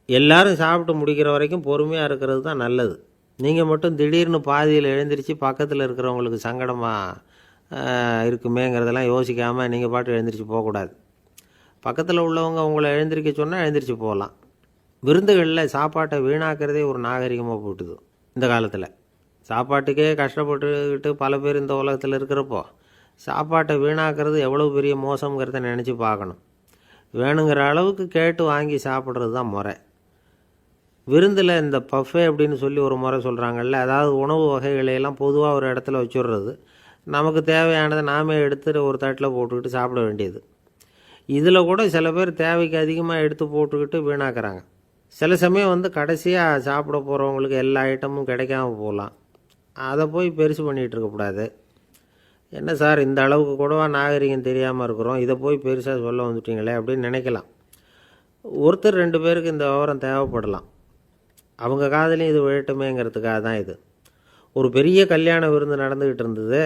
எல்லாரும் சாப்பிட்டு முடிக்கிற வரைக்கும் பொறுமையாக இருக்கிறது தான் நல்லது. நீங்கள் மட்டும் திடீர்னு பாதியில் எழுந்திரிச்சு பக்கத்தில் இருக்கிறவங்களுக்கு சங்கடமாக இருக்குமேங்கிறதெல்லாம் யோசிக்காமல் நீங்கள் பாட்டு எழுந்திரிச்சு போகக்கூடாது. பக்கத்தில் உள்ளவங்க உங்களை எழுந்திரிக்க சொன்னால் எழுந்திரிச்சு போகலாம். விருந்துகளில் சாப்பாட்டை வீணாக்கிறதே ஒரு நாகரிகமாக போட்டுது. இந்த காலத்தில் சாப்பாட்டுக்கே கஷ்டப்பட்டுக்கிட்டு பல பேர் இந்த உலகத்தில் இருக்கிறப்போ சாப்பாட்டை வீணாக்கிறது எவ்வளோ பெரிய மோசங்கிறத நினச்சி பார்க்கணும். வேணுங்கிற அளவுக்கு கேட்டு வாங்கி சாப்பிட்றது தான் முறை. விருந்தில் இந்த பஃபே அப்படின்னு சொல்லி ஒரு முறை சொல்கிறாங்கல்ல, அதாவது உணவு வகைகளையெல்லாம் பொதுவாக ஒரு இடத்துல வச்சுடுறது, நமக்கு தேவையானதை நாமே எடுத்து ஒரு தட்டில் போட்டுக்கிட்டு சாப்பிட வேண்டியது. இதில் கூட சில பேர் தேவைக்கு அதிகமாக எடுத்து போட்டுக்கிட்டு வீணாக்குறாங்க. சில சமயம் வந்து கடைசியாக சாப்பிட போகிறவங்களுக்கு எல்லா ஐட்டமும் கிடைக்காம போகலாம். அதை போய் பெருசு பண்ணிகிட்டு இருக்கக்கூடாது. என்ன சார் இந்த அளவுக்கு கூடவா நாகரிகம் தெரியாமல் இருக்கிறோம், இதை போய் பெருசாக சொல்ல வந்துட்டீங்களே அப்படின்னு நினைக்கலாம். ஒருத்தர் 2 பேருக்கு இந்த விவரம் தேவைப்படலாம். அவங்க காதலையும் இது விழட்டுமேங்கிறதுக்காக தான் இது. ஒரு பெரிய கல்யாண விருந்து நடந்துக்கிட்டு இருந்தது.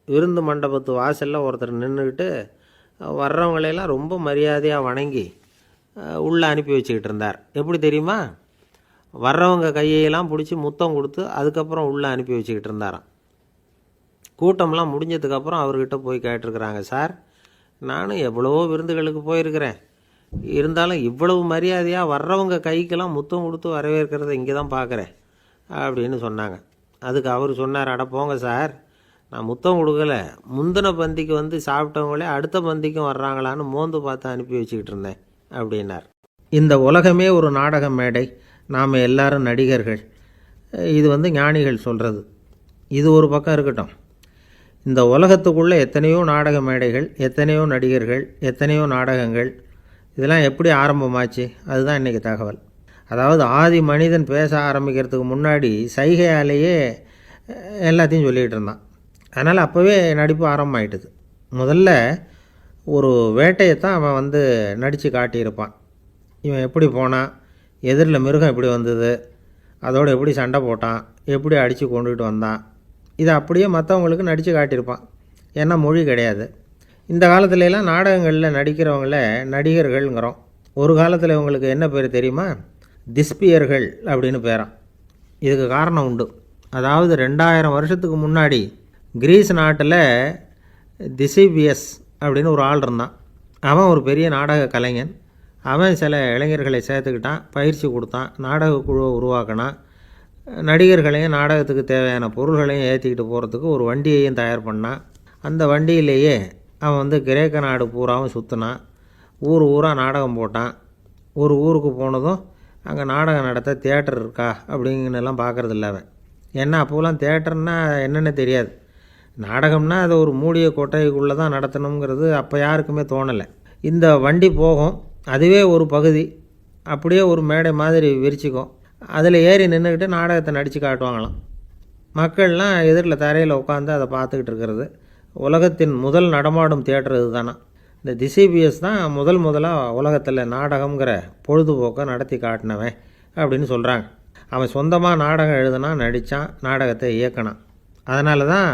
விருந்து மண்டபத்து வாசலில் ஒருத்தர் நின்றுக்கிட்டு வர்றவங்களையெல்லாம் ரொம்ப மரியாதையாக வணங்கி உள்ளே அனுப்பி வச்சுக்கிட்டு இருந்தார். எப்படி தெரியுமா? வர்றவங்க கையெல்லாம் பிடிச்சி முத்தம் கொடுத்து அதுக்கப்புறம் உள்ளே அனுப்பி வச்சுக்கிட்டு இருந்தாராம். கூட்டம்லாம் முடிஞ்சதுக்கப்புறம் அவர்கிட்ட போய் கேட்டிருக்கிறாங்க, சார் நானும் எவ்வளவோ விருந்துகளுக்கு போயிருக்கிறேன், இருந்தாலும் இவ்வளவு மரியாதையாக வர்றவங்க கைக்கெல்லாம் முத்தம் கொடுத்து வரவேற்கிறத இங்கே தான் பார்க்குறேன் அப்படின்னு சொன்னாங்க. அதுக்கு அவர் சொன்னார், அட போங்க சார், நான் முத்தம் கொடுக்கல, முந்தின பந்திக்கு வந்து சாப்பிட்டவங்களே அடுத்த பந்திக்கும் வர்றாங்களான்னு மோந்து பார்த்து அனுப்பி வச்சுக்கிட்டு இருந்தேன் அப்படின்னார். இந்த உலகமே ஒரு நாடக மேடை, நாம் எல்லாரும் நடிகர்கள். இது வந்து ஞானிகள் சொல்கிறது. இது ஒரு பக்கம் இருக்கட்டும். இந்த உலகத்துக்குள்ளே எத்தனையோ நாடக மேடைகள், எத்தனையோ நடிகர்கள், எத்தனையோ நாடகங்கள், இதெல்லாம் எப்படி ஆரம்பமாச்சு? அதுதான் இன்றைக்கி தகவல். அதாவது ஆதி மனிதன் பேச ஆரம்பிக்கிறதுக்கு முன்னாடி சைகையாலேயே எல்லாத்தையும் சொல்லிகிட்டு இருந்தான். அதனால் அப்போவே நடிப்பு ஆரம்பமாயிட்டுது. முதல்ல ஒரு வேட்டையைத்தான் அவன் வந்து நடித்து காட்டியிருப்பான். இவன் எப்படி போனான், எதிரில் மிருகம் எப்படி வந்தது, அதோடு எப்படி சண்டை போட்டான், எப்படி அடித்து கொண்டுகிட்டு வந்தான், இதை அப்படியே மற்றவங்களுக்கு நடித்து காட்டியிருப்பான். ஏன்னா மொழி கிடையாது. இந்த காலத்துலலாம் நாடகங்களில் நடிக்கிறவங்கள நடிகர்கள்ங்கிறோம். ஒரு காலத்தில் இவங்களுக்கு என்ன பேர் தெரியுமா? திஸ்பியர்கள் அப்படின்னு பேரான். இதுக்கு காரணம் உண்டு. அதாவது 2000 வருஷத்துக்கு முன்னாடி கிரீஸ் நாட்டில் திசிபியஸ் அப்படின்னு ஒரு ஆள் இருந்தான். அவன் ஒரு பெரிய நாடக கலைஞன். அவன் சில இளைஞர்களை சேர்த்துக்கிட்டான், பயிற்சி கொடுத்தான், நாடக குழுவை உருவாக்கினான். நடிகர்களையும் நாடகத்துக்கு தேவையான பொருள்களையும் ஏற்றிக்கிட்டு போகிறதுக்கு ஒரு வண்டியையும் தயார் பண்ணான். அந்த வண்டியிலேயே அவன் வந்து கிரேக்க நாடு பூராவும் சுற்றினான். ஊர் ஊராக நாடகம் போட்டான். ஒரு ஊருக்கு போனதும் அங்கே நாடகம் நடத்த தியேட்டர் இருக்கா அப்படிங்கன்னெல்லாம் பார்க்குறதில்ல அவன். ஏன்னா அப்போலாம் தியேட்டர்னா என்னென்ன தெரியாது. நாடகம்னா அதை ஒரு மூடிய கொட்டைக்குள்ளே தான் நடத்தணுங்கிறது அப்போ யாருக்குமே தோணலை. இந்த வண்டி போகும், அதுவே ஒரு பகுதி அப்படியே ஒரு மேடை மாதிரி விரிச்சிக்கும். அதில் ஏறி நின்றுக்கிட்டு நாடகத்தை நடித்து காட்டுவாங்களாம். மக்கள்லாம் எதிரில் தரையில் உட்காந்து அதை பார்த்துக்கிட்டு இருக்கிறது. உலகத்தின் முதல் நடமாடும் தியேட்டர் இது தானா. இந்த திசைபிஎஸ் தான் முதலாக உலகத்தில் நாடகங்கிற பொழுதுபோக்கை நடத்தி காட்டினவன் அப்படின்னு சொல்கிறாங்க. அவன் சொந்தமாக நாடகம் எழுதுனான், நடித்தான், நாடகத்தை இயக்கினான். அதனால தான்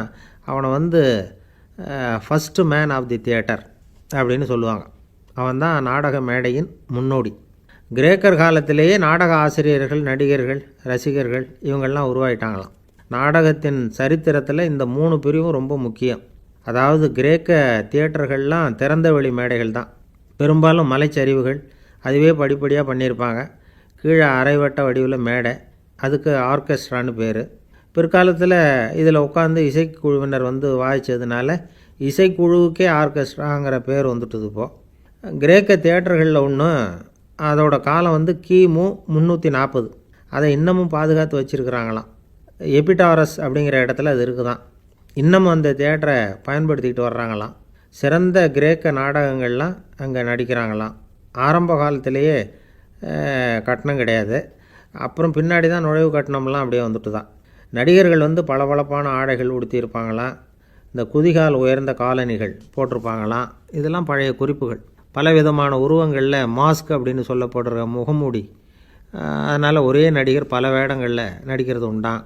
அவனை first man of the theatre அப்படின்னு சொல்லுவாங்க. அவன் தான் நாடக மேடையின் முன்னோடி. கிரேக்கர் காலத்திலேயே நாடக ஆசிரியர்கள், நடிகர்கள், ரசிகர்கள் இவங்கள்லாம் உருவாயிட்டாங்களாம். நாடகத்தின் சரித்திரத்தில் இந்த 3 பிரிவும் ரொம்ப முக்கியம். அதாவது கிரேக்க தியேட்டர்கள்லாம் திறந்த வெளி மேடைகள் தான். பெரும்பாலும் மலைச்சரிவுகள், அதுவே படிப்படியாக பண்ணியிருப்பாங்க. கீழே அரைவட்ட வடிவில் மேடை, அதுக்கு ஆர்கெஸ்ட்ரான்னு பேர். பிற்காலத்தில் இதில் உட்காந்து இசைக்குழுவினர் வாய்ச்சதுனால இசைக்குழுவுக்கே ஆர்கெஸ்ட்ராங்கிற பேர் வந்துட்டுது. இப்போது கிரேக்க தியேட்டர்களில் ஒன்று, அதோட காலம் கிமு 340. அதை இன்னமும் பாதுகாத்து வச்சுருக்கிறாங்களாம். எபிடாரஸ் அப்படிங்கிற இடத்துல அது இருக்குதான். இன்னமும் அந்த தியேட்டரை பயன்படுத்திக்கிட்டு வர்றாங்களாம். சிறந்த கிரேக்க நாடகங்கள்லாம் அங்கே நடிக்கிறாங்களாம். ஆரம்ப காலத்திலேயே கட்டணம் கிடையாது. அப்புறம் பின்னாடி தான் நுழைவு கட்டணம்லாம் அப்படியே வந்துட்டு தான். நடிகர்கள் பளபளப்பான ஆடைகள் உடுத்தியிருப்பாங்களாம். இந்த குதிகால் உயர்ந்த காலணிகள் போட்டிருப்பாங்களாம். இதெல்லாம் பழைய குறிப்புகள். பலவிதமான உருவங்களில் மாஸ்க் அப்படின்னு சொல்லப்படுற முகமூடி. அதனால் ஒரே நடிகர் பல வேடங்களில் நடிக்கிறது உண்டான்.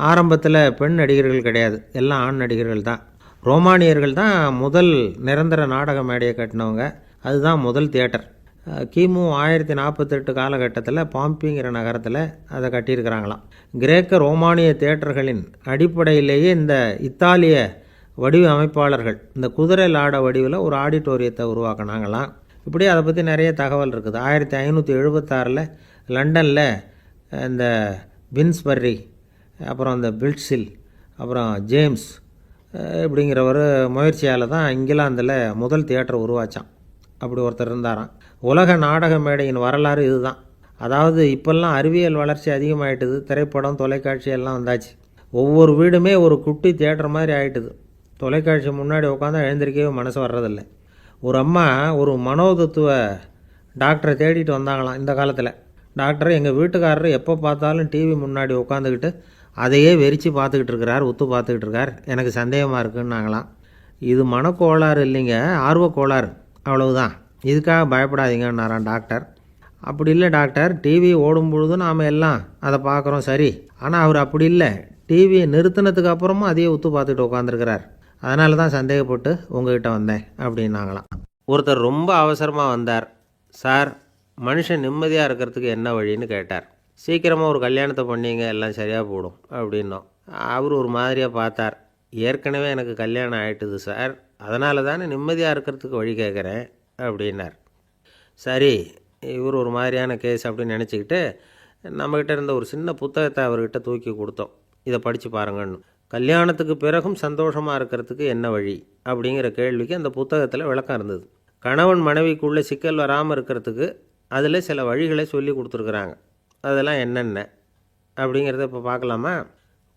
ஆரம்பத்தில் பெண் நடிகர்கள் கிடையாது, எல்லாம் ஆண் நடிகர்கள் தான். ரோமானியர்கள் தான் முதல் நிரந்தர நாடக மேடையை கட்டினவங்க. அதுதான் முதல் தியேட்டர். கிமு 1048 காலகட்டத்தில் பாம்பிங்கிற நகரத்தில் அதை கட்டியிருக்கிறாங்களாம். கிரேக்க ரோமானிய தியேட்டர்களின் அடிப்படையிலேயே இந்த இத்தாலிய வடிவமைப்பாளர்கள் இந்த குதிரை லாட வடிவில் ஒரு ஆடிட்டோரியத்தை உருவாக்கினாங்களாம். இப்படி அதை பற்றி நிறைய தகவல் இருக்குது. 1576 லண்டனில் இந்த பின்ஸ்பர்ரி, அப்புறம் இந்த பில்ட்ஸில், அப்புறம் ஜேம்ஸ் இப்படிங்கிறவர் முயற்சியால் தான் இங்கிலாந்தில் முதல் தியேட்டர் உருவாச்சான். அப்படி ஒருத்தர் இருந்தாராம். உலக நாடக மேடையின் வரலாறு இதுதான். அதாவது இப்போல்லாம் அறிவியல் வளர்ச்சி அதிகமாகிட்டுது. திரைப்படம், தொலைக்காட்சி எல்லாம் வந்தாச்சு. ஒவ்வொரு வீடுமே ஒரு குட்டி தியேட்டர் மாதிரி ஆகிட்டுது. தொலைக்காட்சி முன்னாடி உட்காந்து எழுந்திருக்கவே மனசு வர்றதில்லை. ஒரு அம்மா ஒரு மனோதத்துவ டாக்டரை தேடிட்டு வந்தாங்களாம் இந்த காலத்தில். டாக்டர், எங்கள் வீட்டுக்காரர் எப்போ பார்த்தாலும் டிவி முன்னாடி உட்காந்துக்கிட்டு அதையே வெறிச்சு பார்த்துக்கிட்டு இருக்கிறார், உத்து பார்த்துக்கிட்டு இருக்கார், எனக்கு சந்தேகமாக இருக்குன்னாங்களாம். இது மனக்கோளாறு இல்லைங்க, ஆர்வக்கோளாறு, அவ்வளவுதான், இதுக்காக பயப்படாதீங்கன்னாரான் டாக்டர். அப்படி இல்லை டாக்டர், டிவி ஓடும் பொழுதும் நாம் எல்லாம் அதை பார்க்குறோம் சரி, ஆனால் அவர் அப்படி இல்லை, டிவியை நிறுத்தினதுக்கு அப்புறமும் அதையே உத்து பார்த்துக்கிட்டு உட்காந்துருக்கிறார், அதனால தான் சந்தேகப்பட்டு உங்ககிட்ட வந்தேன் அப்படின்னாங்களாம். ஒருத்தர் ரொம்ப அவசரமாக வந்தார். சார், மனுஷன் நிம்மதியாக இருக்கிறதுக்கு என்ன வழின்னு கேட்டார். சீக்கிரமாக ஒரு கல்யாணத்தை பண்ணிங்க, எல்லாம் சரியாக போடும் அப்படின்னோம். அவர் ஒரு மாதிரியாக பார்த்தார். ஏற்கனவே எனக்கு கல்யாணம் ஆகிட்டுது சார், அதனால தானே நிம்மதியாக இருக்கிறதுக்கு வழி கேட்குறேன் அப்படின்னார். சரி, இவர் ஒரு மாதிரியான கேஸ் அப்படின்னு நினச்சிக்கிட்டு நம்மக்கிட்ட இருந்த ஒரு சின்ன புத்தகத்தை அவர்கிட்ட தூக்கி கொடுத்தோம். இதை படித்து பாருங்கன்னு. கல்யாணத்துக்கு பிறகும் சந்தோஷமாக இருக்கிறதுக்கு என்ன வழி அப்படிங்கிற கேள்விக்கு அந்த புத்தகத்தில் விளக்கம் இருந்தது. கணவன் மனைவிக்குள்ளே சிக்கல் வராமல் இருக்கிறதுக்கு அதில் சில வழிகளை சொல்லி கொடுத்துருக்குறாங்க. அதெல்லாம் என்னென்ன அப்படிங்கிறத இப்போ பார்க்கலாமா?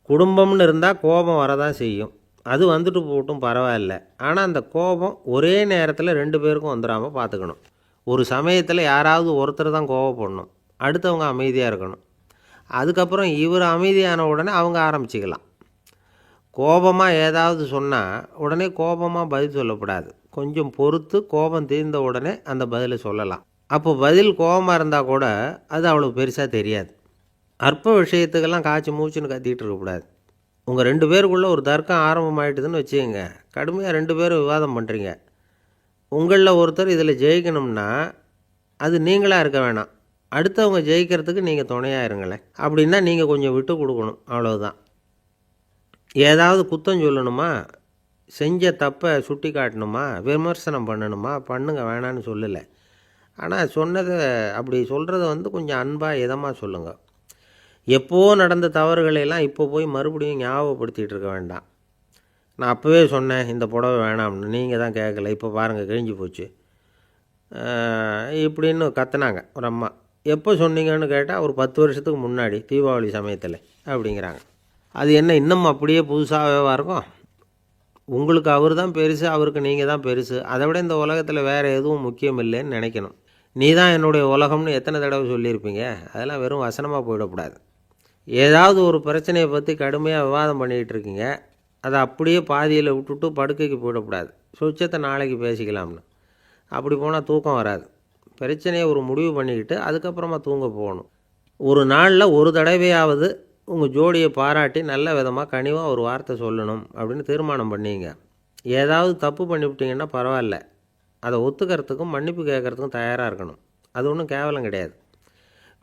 குடும்பம்னு இருந்தால் கோபம் வரதான் செய்யும். அது வந்துட்டு போட்டும் பரவாயில்ல. ஆனால் அந்த கோபம் ஒரே நேரத்தில் 2 பேருக்கும் வந்துடாமல் பார்த்துக்கணும். ஒரு சமயத்தில் யாராவது ஒருத்தர் தான் கோபப்படணும், அடுத்தவங்க அமைதியாக இருக்கணும். அதுக்கப்புறம் இவர் அமைதியான உடனே அவங்க ஆரம்பிச்சிக்கலாம். கோபமாக ஏதாவது சொன்னால் உடனே கோபமாக பதில் சொல்லக்கூடாது. கொஞ்சம் பொறுத்து கோபம் தீர்ந்த உடனே அந்த பதிலை சொல்லலாம். அப்போ பதில் கோபமாக இருந்தால் கூட அது அவ்வளோ பெருசாக தெரியாது. அற்ப விஷயத்துக்கெல்லாம் காய்ச்சி மூச்சுன்னு கத்திக்கிட்டு இருக்கக்கூடாது. உங்கள் 2 பேருக்குள்ளே ஒரு தர்க்கம் ஆரம்பமாயிட்டுதுன்னு வச்சுக்கோங்க. கடுமையாக 2 பேரும் விவாதம் பண்ணுறீங்க. உங்களில் ஒருத்தர் இதில் ஜெயிக்கணும்னா அது நீங்களாக இருக்க வேணாம், அடுத்தவங்க ஜெயிக்கிறதுக்கு நீங்கள் துணையாக இருங்களேன். அப்படின்னா நீங்கள் கொஞ்சம் விட்டு கொடுக்கணும், அவ்வளவுதான். ஏதாவது குத்தம் சொல்லணுமா, செஞ்ச தப்பை சுட்டி காட்டணுமா, விமர்சனம் பண்ணணுமா, பண்ணுங்க, வேணான்னு சொல்லலை. ஆனால் சொன்னதை அப்படி சொல்கிறத கொஞ்சம் அன்பாக இதமாக சொல்லுங்கள். எப்போ நடந்த தவறுகளையெல்லாம் இப்போ போய் மறுபடியும் ஞாபகப்படுத்திகிட்டு இருக்க வேண்டாம். நான் அப்போவே சொன்னேன் இந்த புடவை வேணாம்னு, நீங்கள் தான் கேட்கல, இப்போ பாருங்கள் கிழிஞ்சு போச்சு இப்படின்னு கத்துனாங்க ஒரு அம்மா. எப்போ சொன்னீங்கன்னு கேட்டால் ஒரு 10 வருஷத்துக்கு முன்னாடி தீபாவளி சமயத்தில் அப்படிங்கிறாங்க. அது என்ன இன்னும் அப்படியே புதுசாகவே இருக்கும்? உங்களுக்கு அவர் தான் பெருசு, அவருக்கு நீங்கள் தான் பெருசு, அதை விட இந்த உலகத்தில் வேறு எதுவும் முக்கியம் இல்லைன்னு நினைக்கணும். நீ தான் என்னுடைய உலகம்னு எத்தனை தடவை சொல்லியிருப்பீங்க? அதெல்லாம் வெறும் வசனமாக போயிடக்கூடாது. ஏதாவது ஒரு பிரச்சனையை பற்றி கடுமையாக விவாதம் பண்ணிக்கிட்டு இருக்கீங்க, அதை அப்படியே பாதியில் விட்டுட்டு படுக்கைக்கு போயிடக்கூடாது. சுவிட்சத்தை நாளைக்கு பேசிக்கலாம்னு. அப்படி போனால் தூக்கம் வராது. பிரச்சனையை ஒரு முடிவு பண்ணிக்கிட்டு அதுக்கப்புறமா தூங்க போகணும். ஒரு நாளில் ஒரு தடவையாவது உங்கள் ஜோடியை பாராட்டி நல்ல விதமாக கனிவாக ஒரு வார்த்தை சொல்லணும் அப்படின்னு தீர்மானம் பண்ணிங்க. ஏதாவது தப்பு பண்ணிவிட்டீங்கன்னா பரவாயில்ல, அதை ஒத்துக்கிறதுக்கும் மன்னிப்பு கேட்குறதுக்கும் தயாராக இருக்கணும். அது ஒன்றும் கேவலம் கிடையாது.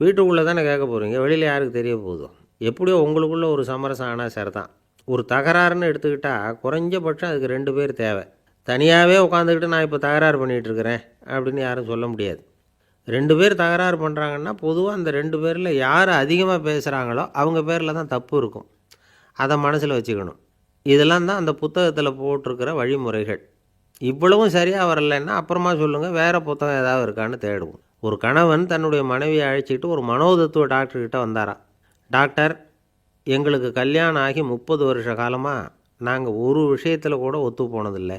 வீட்டுக்குள்ளே தானே கேட்க போகிறீங்க, வெளியில் யாருக்கு தெரிய போகுதோ. எப்படியோ உங்களுக்குள்ளே ஒரு சமரசம் ஆனால் சரிதான். ஒரு தகராறுன்னு எடுத்துக்கிட்டால் குறைஞ்சபட்சம் அதுக்கு 2 பேர் தேவை. தனியாகவே உட்காந்துக்கிட்டு நான் இப்போ தகராறு பண்ணிகிட்ருக்கிறேன் அப்படின்னு யாரும் சொல்ல முடியாது. 2 பேர் தகராறு பண்ணுறாங்கன்னா பொதுவாக அந்த 2 பேரில் யார் அதிகமாக பேசுகிறாங்களோ அவங்க பேரில் தான் தப்பு இருக்கும். அதை மனசில் வச்சுக்கணும். இதெல்லாம் தான் அந்த புத்தகத்தில் போட்டிருக்கிற வழிமுறைகள். இவ்வளவும் சரியாக வரலைன்னா அப்புறமா சொல்லுங்கள், வேறு புத்தகம் ஏதாவது இருக்கான்னு தேடுவோம். ஒரு கணவன் தன்னுடைய மனைவியை அழைச்சிட்டு ஒரு மனோதத்துவ டாக்டர்கிட்ட வந்தாராம். டாக்டர், எங்களுக்கு கல்யாணம் ஆகி 30 வருஷ காலமாக நாங்கள் ஒரு விஷயத்தில் கூட ஒத்து போனதில்லை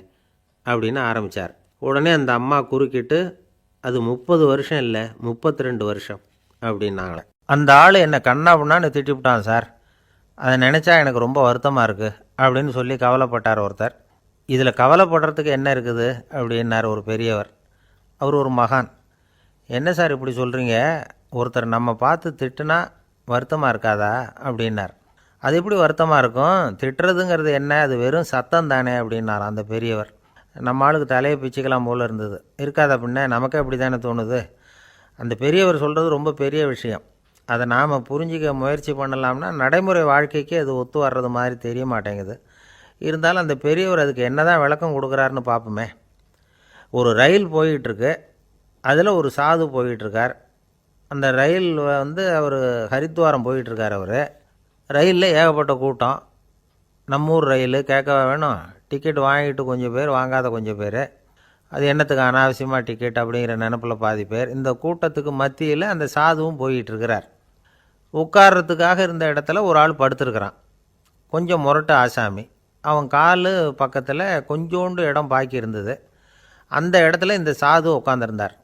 அப்படின்னு ஆரம்பித்தார். உடனே அந்த அம்மா குறுக்கிட்டு, அது 30 வருஷம் இல்லை 32 வருஷம் அப்படின்னாங்களே. அந்த ஆள் என்னை கண்ணாப்புண்ணான்னு திட்டிவிட்டான் சார், அதை நினச்சா எனக்கு ரொம்ப வருத்தமாக இருக்குது அப்படின்னு சொல்லி கவலைப்பட்டார் ஒருத்தர். இதில் கவலைப்படுறதுக்கு என்ன இருக்குது அப்படின்னார் ஒரு பெரியவர். அவர் ஒரு மகான். என்ன சார் இப்படி சொல்கிறீங்க, ஒருத்தர் நம்ம பார்த்து திட்டுனா வருத்தமாக இருக்காதா அப்படின்னார். அது எப்படி வருத்தமாக இருக்கும், திட்டுறதுங்கிறது என்ன, அது வெறும் சத்தம் தானே அப்படின்னார் அந்த பெரியவர். நம்ம ஆளுக்கு தலையை பிச்சுக்கலாம் போல் இருந்தது. இருக்காது அப்படின்னா நமக்கே அப்படி தானே தோணுது. அந்த பெரியவர் சொல்கிறது ரொம்ப பெரிய விஷயம். அதை நாம் புரிஞ்சிக்க முயற்சி பண்ணலாம்னா நடைமுறை வாழ்க்கைக்கு அது ஒத்து வர்றது மாதிரி தெரிய மாட்டேங்குது. இருந்தாலும் அந்த பெரியவர் அதுக்கு என்ன தான் விளக்கம் கொடுக்குறாருன்னு பார்ப்போமே. ஒரு ரயில் போயிட்டுருக்கு, அதில் ஒரு சாது போயிட்டுருக்கார். அந்த ரயில் அவர் ஹரித்வாரம் போயிட்டுருக்கார். அவர் ரயிலில் ஏகப்பட்ட கூட்டம். நம்ம ஊர் ரயில் கேட்க வேணும், டிக்கெட் வாங்கிட்டு கொஞ்சம் பேர், வாங்காத கொஞ்சம் பேர். அது என்னத்துக்கு அனாவசியமாக டிக்கெட் அப்படிங்கிற நினப்பில் பாதி பேர். இந்த கூட்டத்துக்கு மத்தியில் அந்த சாதுவும் போயிட்டுருக்கிறார். உட்கார்றதுக்காக இருந்த இடத்துல ஒரு ஆள் படுத்துருக்கிறான். கொஞ்சம் முரட்டு ஆசாமி. அவன் கால் பக்கத்தில் கொஞ்சோண்டு இடம் பாக்கி இருந்தது. அந்த இடத்துல இந்த சாது உட்காந்துருந்தார்.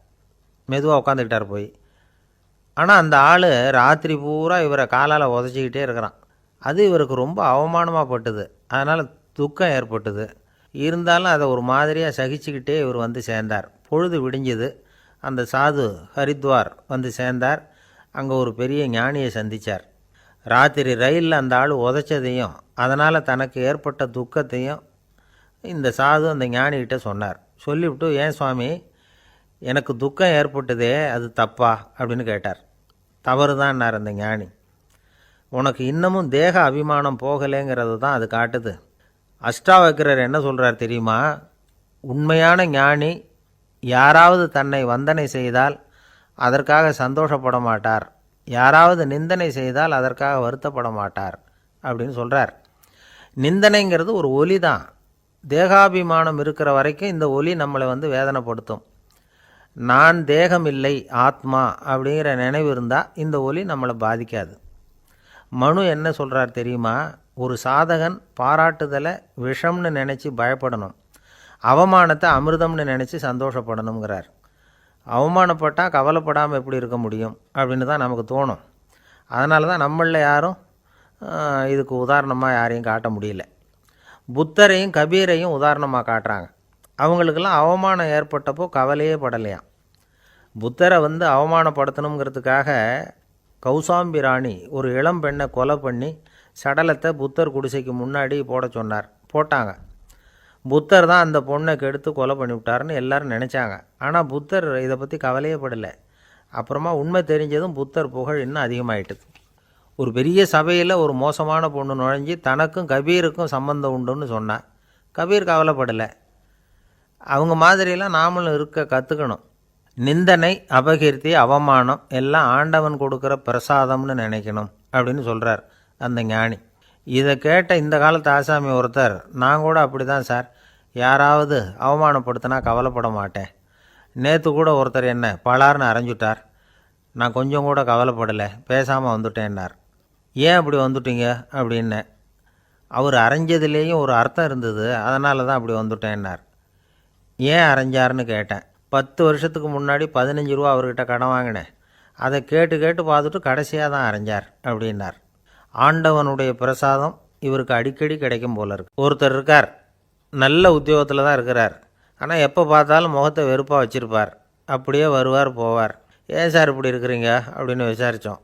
மெதுவாக உட்காந்துக்கிட்டார் போய். ஆனால் அந்த ஆள் ராத்திரி பூரா இவரை காலால் உதச்சிக்கிட்டே இருக்கிறான். அது இவருக்கு ரொம்ப அவமானமாக பட்டுது. அதனால் துக்கம் ஏற்பட்டுது. இருந்தாலும் அதை ஒரு மாதிரியாக சகிச்சுக்கிட்டே இவர் வந்து சேர்ந்தார். பொழுது விடிஞ்சது. அந்த சாது ஹரித்வார் வந்து சேர்ந்தார். அங்கே ஒரு பெரிய ஞானியை சந்தித்தார். ராத்திரி ரயிலில் அந்த ஆள் உதைச்சதையும் அதனால் தனக்கு ஏற்பட்ட துக்கத்தையும் இந்த சாது அந்த ஞானிகிட்ட சொன்னார். சொல்லிவிட்டு, ஏன் சுவாமி, எனக்கு துக்கம் ஏற்பட்டதே அது தப்பா அப்படின்னு கேட்டார். தவறு தான்னார் அந்த ஞானி. உனக்கு இன்னமும் தேக அபிமானம் போகலைங்கிறது தான் அது காட்டுது. அஷ்டாவக்கிரர் என்ன சொல்கிறார் தெரியுமா? உண்மையான ஞானி யாராவது தன்னை வந்தனை செய்தால் அதற்காக சந்தோஷப்பட மாட்டார், யாராவது நிந்தனை செய்தால் அதற்காக வருத்தப்பட மாட்டார் அப்படின்னு சொல்கிறார். நிந்தனைங்கிறது ஒரு ஒலி தான். தேகாபிமானம் இருக்கிற வரைக்கும் இந்த ஒலி நம்மளை வேதனைப்படுத்தும். நான் தேகம் இல்லை, ஆத்மா அப்படிங்கிற நினைவு இருந்தால் இந்த ஒலி நம்மளை பாதிக்காது. மனு என்ன சொல்கிறார் தெரியுமா? ஒரு சாதகன் பாராட்டுதலை விஷம்னு நினச்சி பயப்படணும், அவமானத்தை அமிர்தம்னு நினச்சி சந்தோஷப்படணுங்கிறார். அவமானப்பட்டால் கவலைப்படாமல் எப்படி இருக்க முடியும் அப்படின்னு தான் நமக்கு தோணும். அதனால தான் நம்மளில் யாரும் இதுக்கு உதாரணமாக யாரையும் காட்ட முடியல. புத்தரையும் கபீரையும் உதாரணமாக காட்டுறாங்க. அவங்களுக்கெல்லாம் அவமானம் ஏற்பட்டப்போ கவலையே படலையாம். புத்தரை அவமானப்படுத்தணுங்கிறதுக்காக கௌசாம்பி ராணி ஒரு இளம் பெண்ணை கொலை பண்ணி சடலத்தை புத்தர் குடிசைக்கு முன்னாடி போட சொன்னார். போட்டாங்க. புத்தர் தான் அந்த பொண்ணை கெடுத்து கொலை பண்ணிவிட்டார்னு எல்லாரும் நினச்சாங்க. ஆனால் புத்தர் இதை பற்றி கவலையே படலை. அப்புறமா உண்மை தெரிஞ்சதும் புத்தர் புகழ் இன்னும் அதிகமாயிட்டுது. ஒரு பெரிய சபையில் ஒரு மோசமான பொண்ணு நுழைஞ்சி தனக்கும் கபீருக்கும் சம்பந்தம் உண்டுன்னு சொன்னார். கபீர் கவலைப்படலை. அவங்க மாதிரியெல்லாம் நாமளும் இருக்க கற்றுக்கணும். நிந்தனை, அபகீர்த்தி, அவமானம் எல்லாம் ஆண்டவன் கொடுக்குற பிரசாதம்னு நினைக்கணும் அப்படின்னு சொல்கிறார் அந்த ஞானி. இதை கேட்ட இந்த காலத்து ஆசாமி ஒருத்தர், நான் கூட அப்படி தான் சார், யாராவது அவமானப்படுத்தினா கவலைப்பட மாட்டேன். நேற்று கூட ஒருத்தர் என்ன பலார்னு அரைஞ்சுட்டார், நான் கொஞ்சம் கூட கவலைப்படலை, பேசாமல் வந்துட்டேன்னார். ஏன் அப்படி வந்துட்டீங்க அப்படின்னு. அவர் அரைஞ்சதுலேயும் ஒரு அர்த்தம் இருந்தது, அதனால தான் அப்படி வந்துட்டேன்னார். ஏன் அரைஞ்சாருன்னு கேட்டேன். 10 வருஷத்துக்கு முன்னாடி 15 ரூபா அவர்கிட்ட கடன் வாங்கினேன், அதை கேட்டு கேட்டு பார்த்துட்டு கடைசியாக தான் அரைஞ்சார் அப்படின்னார். ஆண்டவனுடைய பிரசாதம் இவருக்கு அடிக்கடி கிடைக்கும் போல இருக்கு. ஒருத்தர் இருக்கார், நல்ல உத்தியோகத்தில் தான் இருக்கிறார், ஆனால் எப்போ பார்த்தாலும் முகத்தை வெறுப்பாக வச்சுருப்பார். அப்படியே வருவார் போவார். ஏன் சார் இப்படி இருக்கிறீங்க அப்படின்னு விசாரித்தோம்.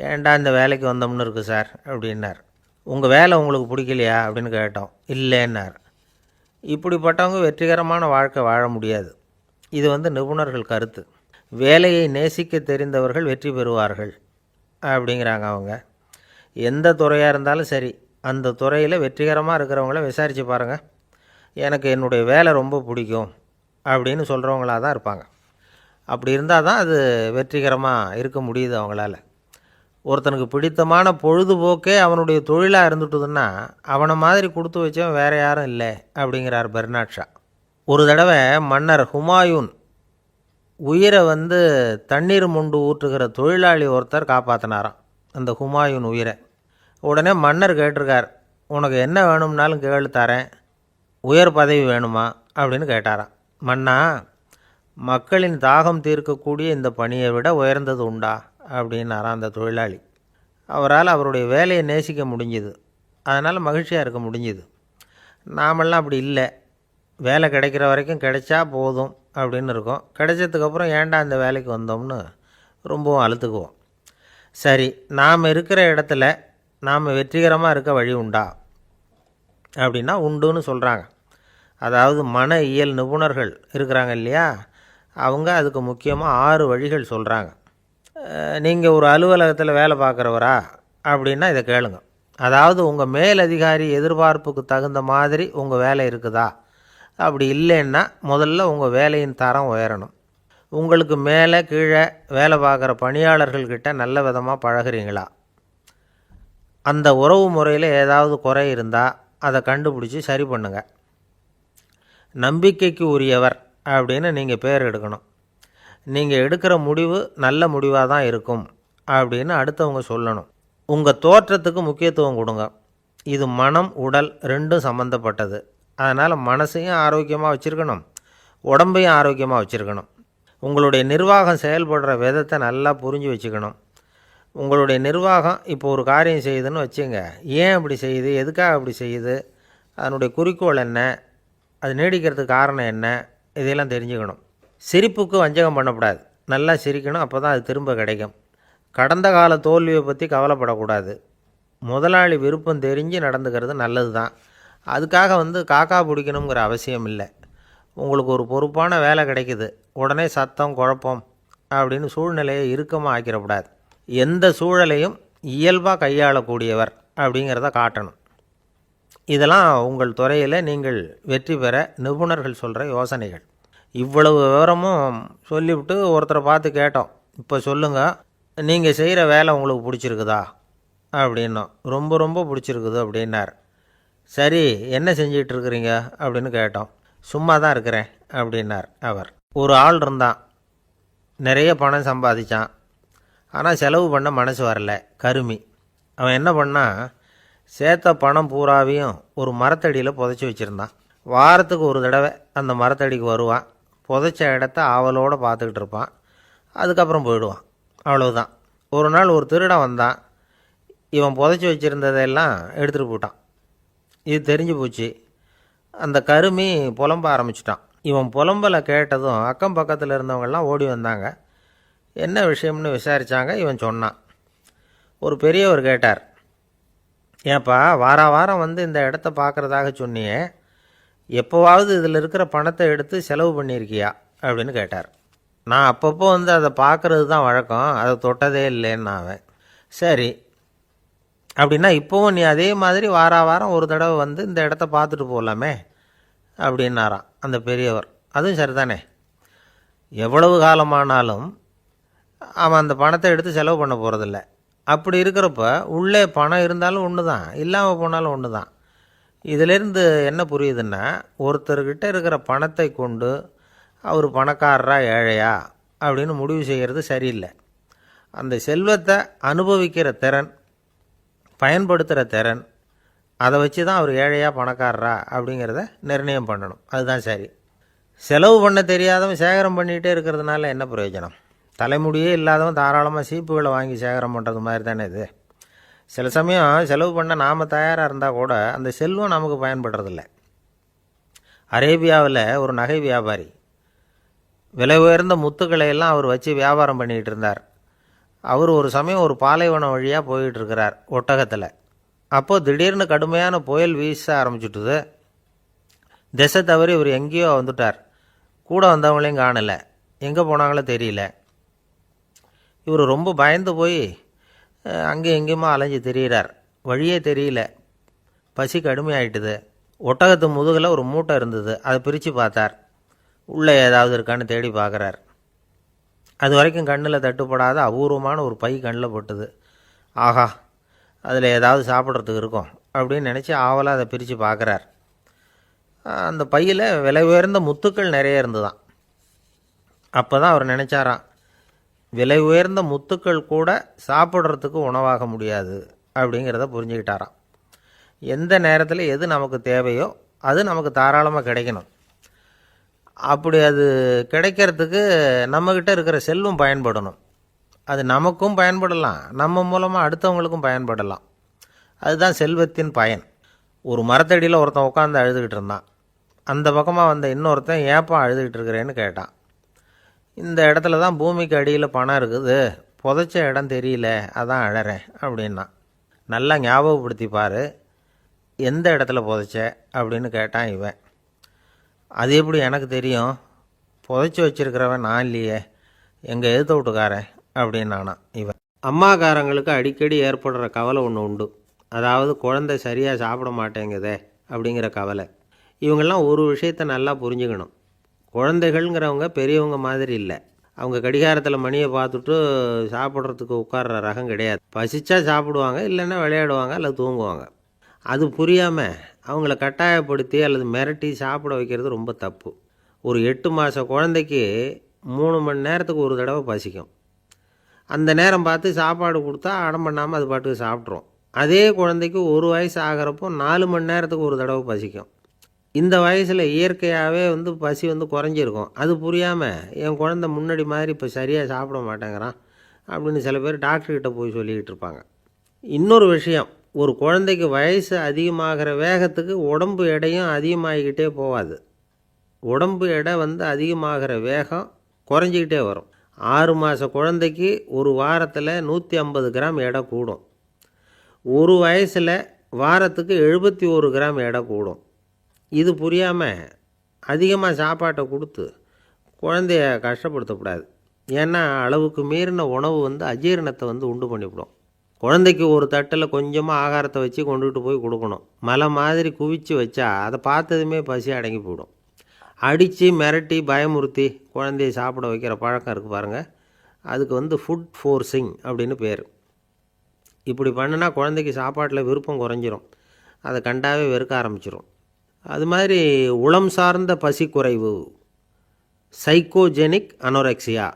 ஏன்டா இந்த வேலைக்கு வந்தோம்னு இருக்குது சார் அப்படின்னார். உங்கள் வேலை உங்களுக்கு பிடிக்கலையா அப்படின்னு கேட்டோம். இல்லைன்னார். இப்படிப்பட்டவங்க வெற்றிகரமான வாழ்க்கை வாழ முடியாது. இது நிபுணர்கள் கருத்து. வேலையை நேசிக்க தெரிந்தவர்கள் வெற்றி பெறுவார்கள் அப்படிங்கிறாங்க அவங்க. எந்த துறையாக இருந்தாலும் சரி, அந்த துறையில் வெற்றிகரமாக இருக்கிறவங்கள விசாரித்து பாருங்கள். எனக்கு என்னுடைய வேலை ரொம்ப பிடிக்கும் அப்படின்னு சொல்கிறவங்களாக தான் இருப்பாங்க. அப்படி இருந்தால் தான் அது வெற்றிகரமாக இருக்க முடியுது அவங்களால. ஒருத்தனுக்கு பிடித்தமான பொழுதுபோக்கே அவனுடைய தொழிலாக இருந்துட்டுதுன்னா அவனை மாதிரி கொடுத்து வச்சவன் வேறு யாரும் இல்லை அப்படிங்கிறார் பெர்னாட் ஷா. ஒரு தடவை மன்னர் ஹுமாயூன் உயிரை தண்ணீர் மொண்டு ஊற்றுகிற தொழிலாளி ஒருத்தர் காப்பாற்றினாராம் அந்த ஹுமாயூன் உயிரை. உடனே மன்னர் கேட்டிருக்கார், உனக்கு என்ன வேணும்னாலும் கேளு தரேன், உயர் பதவி வேணுமா அப்படின்னு கேட்டாராம். மன்னா, மக்களின் தாகம் தீர்க்கக்கூடிய இந்த பணியை விட உயர்ந்தது உண்டா அப்படின்னாராம் அந்த தொழிலாளி. அவரால் அவருடைய வேலையை நேசிக்க முடிஞ்சுது, அதனால் மகிழ்ச்சியாக இருக்க முடிஞ்சுது. நாமெல்லாம் அப்படி இல்லை. வேலை கிடைக்கிற வரைக்கும் கிடைச்சா போதும் அப்படின்னு இருக்கோம். கிடைச்சதுக்கப்புறம் ஏன்டா இந்த வேலைக்கு வந்தோம்னு ரொம்பவும் அழுத்துக்குவோம். சரி, நாம் இருக்கிற இடத்துல நாம் வெற்றிகரமாக இருக்க வழி உண்டா அப்படின்னா உண்டுன்னு சொல்கிறாங்க. அதாவது மன இயல் நிபுணர்கள் இருக்கிறாங்க இல்லையா, அவங்க அதுக்கு முக்கியமாக 6 வழிகள் சொல்கிறாங்க. நீங்கள் ஒரு அலுவலகத்தில் வேலை பார்க்குறவரா அப்படின்னா இதை கேளுங்க. அதாவது உங்கள் மேலதிகாரி எதிர்பார்ப்புக்கு தகுந்த மாதிரி உங்கள் வேலை இருக்குதா? அப்படி இல்லைன்னா முதல்ல உங்கள் வேலையின் தரம் உயரணும். உங்களுக்கு மேலே கீழே வேலை பார்க்குற பணியாளர்கள்கிட்ட நல்ல விதமாக பழகுறீங்களா? அந்த உறவு முறையில் ஏதாவது குறை இருந்தால் அதை கண்டுபிடிச்சி சரி பண்ணுங்கள். நம்பிக்கைக்கு உரியவர் அப்படின்னு நீங்கள் பேர் எடுக்கணும். நீங்கள் எடுக்கிற முடிவு நல்ல முடிவாக தான் இருக்கும் அப்படின்னு அடுத்தவங்க சொல்லணும். உங்கள் தோற்றத்துக்கு முக்கியத்துவம் கொடுங்க. இது மனம் உடல் ரெண்டும் சம்மந்தப்பட்டது. அதனால் மனசையும் ஆரோக்கியமாக வச்சுருக்கணும், உடம்பையும் ஆரோக்கியமாக வச்சுருக்கணும். உங்களுடைய நிர்வாகம் செயல்படுற விதத்தை நல்லா புரிஞ்சு வச்சுக்கணும். உங்களுடைய நிர்வாகம் இப்போ ஒரு காரியம் செய்யுதுன்னு வச்சுங்க, ஏன் அப்படி செய்யுது, எதுக்காக அப்படி செய்யுது, அதனுடைய குறிக்கோள் என்ன, அது நீடிக்கிறதுக்கு காரணம் என்ன, இதையெல்லாம் தெரிஞ்சுக்கணும். சிரிப்புக்கு வஞ்சகம் பண்ணக்கூடாது. நல்லா சிரிக்கணும், அப்போ தான் அது திரும்ப கிடைக்கும். கடந்த கால தோல்வியை பற்றி கவலைப்படக்கூடாது. முதலாளி விருப்பம் தெரிஞ்சு நடந்துக்கிறது நல்லது தான். அதுக்காக காக்கா பிடிக்கணுங்கிற அவசியம் இல்லை. உங்களுக்கு ஒரு பொறுப்பான வேலை கிடைக்குது, உடனே சத்தம் குழப்பம் அப்படின்னு சூழ்நிலையை இறுக்கமாக ஆக்கிடக்கூடாது. எந்த சூழலையும் இயல்பாக கையாளக்கூடியவர் அப்படிங்கிறத காட்டணும். இதெல்லாம் உங்கள் துறையில் நீங்கள் வெற்றி பெற நிபுணர்கள் சொல்கிற யோசனைகள். இவ்வளவு விவரமும் சொல்லிவிட்டு ஒருத்தரை பார்த்து கேட்டோம், இப்போ சொல்லுங்கள், நீங்கள் செய்கிற வேலை உங்களுக்கு பிடிச்சிருக்குதா அப்படின்னோம். ரொம்ப ரொம்ப பிடிச்சிருக்குது அப்படின்னார். சரி, என்ன செஞ்சிகிட்ருக்குறீங்க அப்படின்னு கேட்டோம். சும்மா தான் இருக்கிறேன் அப்படின்னார் அவர். ஒரு ஆள் இருந்தான், நிறைய பணம் சம்பாதிச்சான், ஆனால் செலவு பண்ண மனசு வரல, கருமி. அவன் என்ன பண்ணான், சேர்த்த பணம் பூராவையும் ஒரு மரத்தடியில் புதைச்சி வச்சுருந்தான். வாரத்துக்கு ஒரு தடவை அந்த மரத்தடிக்கு வருவான், புதைச்ச இடத்த ஆவலோடு பார்த்துக்கிட்டு இருப்பான், அதுக்கப்புறம் போயிடுவான். அவ்வளவுதான். ஒரு நாள் ஒரு திருடன் வந்தான், இவன் புதைச்சி வச்சுருந்ததெல்லாம் எடுத்துகிட்டு போட்டான். இது தெரிஞ்சு போச்சு. அந்த கருமி புலம்ப ஆரம்பிச்சிட்டான். இவன் புலம்பலை கேட்டதும் அக்கம் பக்கத்தில் இருந்தவங்கெல்லாம் ஓடி வந்தாங்க. என்ன விஷயம்னு விசாரித்தாங்க. இவன் சொன்னான். ஒரு பெரியவர் கேட்டார், ஏன்ப்பா வாரம் இந்த இடத்த பார்க்குறதாக சொன்னியே, எப்போவாவது இதில் இருக்கிற பணத்தை எடுத்து செலவு பண்ணியிருக்கியா அப்படின்னு கேட்டார். நான் அப்பப்போ அதை பார்க்குறது தான் வழக்கம், அதை தொட்டதே இல்லைன்னு அவன். சரி, அப்படின்னா இப்போவும் நீ அதே மாதிரி வாரம் ஒரு தடவை இந்த இடத்த பார்த்துட்டு போகலாமே அப்படின்னாராம் அந்த பெரியவர். அதுவும் சரிதானே, எவ்வளவு காலமானாலும் அவன் அந்த பணத்தை எடுத்து செலவு பண்ண போகிறதில்ல. அப்படி இருக்கிறப்ப உள்ளே பணம் இருந்தாலும் ஒன்று தான், இல்லாமல் போனாலும் ஒன்று தான். இதிலேருந்து என்ன புரியுதுன்னா, ஒருத்தர்கிட்ட இருக்கிற பணத்தை கொண்டு அவர் பணக்காரரா ஏழையா அப்படின்னு முடிவு செய்கிறது சரியில்லை. அந்த செல்வத்தை அனுபவிக்கிற திறன், பயன்படுத்துகிற திறன், அதை வச்சு தான் அவர் ஏழையா பணக்காரரா அப்படிங்கிறத நிர்ணயம் பண்ணணும். அதுதான் சரி. செலவு பண்ண தெரியாதவன் சேகரம் பண்ணிகிட்டே இருக்கிறதுனால என்ன பிரயோஜனம்? தலைமுடியே இல்லாதவன் தாராளமாக சீப்புகளை வாங்கி சேகரம் பண்ணுறது மாதிரி தானே இது. சில சமயம் செலவு பண்ண நாம் தயாராக இருந்தால் கூட அந்த செல்வம் நமக்கு பயன்படுறதில்ல. அரேபியாவில் ஒரு நகை வியாபாரி விலை உயர்ந்த முத்துக்களை எல்லாம் அவர் வச்சு வியாபாரம் பண்ணிகிட்டு இருந்தார். அவர் ஒரு சமயம் ஒரு பாலைவனம் வழியாக போயிட்டு இருக்கிறார் ஒட்டகத்தில். அப்போது திடீர்னு கடுமையான புயல் வீச ஆரம்பிச்சுட்டுது. திசை தவறி இவர் எங்கேயோ வந்துட்டார். கூட வந்தவங்களையும் காணலை, எங்கே போனாங்களோ தெரியல. இவர் ரொம்ப பயந்து போய் அங்கேயும் எங்கேயுமா அலைஞ்சு திரியிறார். வழியே தெரியல. பசி கடுமையாயிட்டுது. ஒட்டகத்து முதுகில் ஒரு மூட்டை இருந்தது. அதை பிரித்து பார்த்தார். உள்ளே ஏதாவது இருக்கான்னு தேடி பார்க்குறார். அது வரைக்கும் கண்ணில் தட்டுப்படாத அபூர்வமான ஒரு பை கண்ணில் பட்டுது. ஆஹா, அதில் ஏதாவது சாப்பிட்றதுக்கு இருக்கும் அப்படின்னு நினச்சி ஆவலாக அதை பிரித்து பார்க்குறார். அந்த பையில் விலை உயர்ந்த முத்துக்கள் நிறைய இருந்துதான். அப்போ தான் அவர் நினச்சாராம், விலை உயர்ந்த முத்துக்கள் கூட சாப்பிட்றதுக்கு உணவாக முடியாது அப்படிங்கிறத புரிஞ்சுக்கிட்டாராம். எந்த நேரத்தில் எது நமக்கு தேவையோ அது நமக்கு தாராளமாக கிடைக்கணும். அப்படி அது கிடைக்கிறதுக்கு நம்மக்கிட்ட இருக்கிற செல்வம் பயன்படணும். அது நமக்கும் பயன்படலாம், நம்ம மூலமாக அடுத்தவங்களுக்கும் பயன்படலாம். அதுதான் செல்வத்தின் பயன். ஒரு மரத்தடியில் ஒருத்தன் உட்காந்து அழுதுகிட்டு இருந்தான். அந்த பக்கமாக வந்த இன்னொருத்தன் ஏப்பா அழுதுகிட்டு இருக்கிறேன்னு கேட்டான். இந்த இடத்துல தான் பூமிக்கு அடியில் பணம் இருக்குது, புதைச்ச இடம் தெரியல, அதான் அழறேன் அப்படின்னா. நல்லா ஞாபகப்படுத்தி பாரு, எந்த இடத்துல புதைச்ச அப்படின்னு கேட்டான் இவன். அது எப்படி எனக்கு தெரியும், புதைச்சி வச்சிருக்கிறவன் நான் இல்லையே, எங்கள் எதிர்த்த வீட்டுக்காரன் அப்படின்னானா இவன். அம்மாக்காரங்களுக்கு அடிக்கடி ஏற்படுற கவலை ஒன்று உண்டு. அதாவது குழந்தை சரியாக சாப்பிட மாட்டேங்குதே அப்படிங்கிற கவலை. இவங்கெல்லாம் ஒரு விஷயத்தை நல்லா புரிஞ்சுக்கணும். குழந்தைகள்ங்கிறவங்க பெரியவங்க மாதிரி இல்லை. அவங்க கடிகாரத்தில் மணியை பார்த்துட்டு சாப்பிட்றதுக்கு உட்கார்ற ரகம் கிடையாது. பசிச்சா சாப்பிடுவாங்க, இல்லைன்னா விளையாடுவாங்க அல்லது தூங்குவாங்க. அது புரியாமல் அவங்கள கட்டாயப்படுத்தி அல்லது மிரட்டி சாப்பிட வைக்கிறது ரொம்ப தப்பு. ஒரு 8 மாத குழந்தைக்கு 3 மணி நேரத்துக்கு ஒரு தடவை பசிக்கும். அந்த நேரம் பார்த்து சாப்பாடு கொடுத்தா அடம் பண்ணாமல் அது பாட்டுக்கு சாப்பிட்றோம். அதே குழந்தைக்கு 1 வயசு ஆகிறப்போ 4 மணி நேரத்துக்கு ஒரு தடவை பசிக்கும். இந்த வயசில் இயற்கையாகவே பசி குறைஞ்சிருக்கும். அது புரியாமல் என் குழந்தை முன்னாடி மாதிரி இப்போ சரியாக சாப்பிட மாட்டேங்கிறான் அப்படின்னு சில பேர் டாக்டர்கிட்ட போய் சொல்லிக்கிட்டு இருப்பாங்க. இன்னொரு விஷயம், ஒரு குழந்தைக்கு வயசு அதிகமாகிற வேகத்துக்கு உடம்பு எடையும் அதிகமாகிக்கிட்டே போகாது. உடம்பு எடை அதிகமாகிற வேகம் குறைஞ்சிக்கிட்டே வரும். 6 மாத குழந்தைக்கு ஒரு வாரத்தில் 150 கிராம் எடை கூடும். ஒரு வயசில் வாரத்துக்கு 71 கிராம் எடை கூடும். இது புரியாமல் அதிகமாக சாப்பாட்டை கொடுத்து குழந்தைய கஷ்டப்படுத்தக்கூடாது. ஏன்னா அளவுக்கு மீறின உணவு அஜீரணத்தை உண்டு பண்ணிவிடும். குழந்தைக்கு ஒரு தட்டில் கொஞ்சமாக ஆகாரத்தை வச்சு கொண்டுகிட்டு போய் கொடுக்கணும். மலை மாதிரி குவிச்சு வச்சா அதை பார்த்ததுமே பசி அடங்கி போயிடும். அடித்து மிரட்டி பயமுறுத்தி குழந்தைய சாப்பிட வைக்கிற பழக்கம் இருக்குது பாருங்கள், அதுக்கு ஃபுட் ஃபோர்ஸிங் அப்படின்னு பேர். இப்படி பண்ணுனா குழந்தைக்கு சாப்பாட்டில் விருப்பம் குறைஞ்சிரும். அதை கண்டாவே வெறுக்க ஆரம்பிச்சிடும். அது மாதிரி உளம் சார்ந்த பசி குறைவு, சைக்கோஜெனிக் அனோரெக்சியா,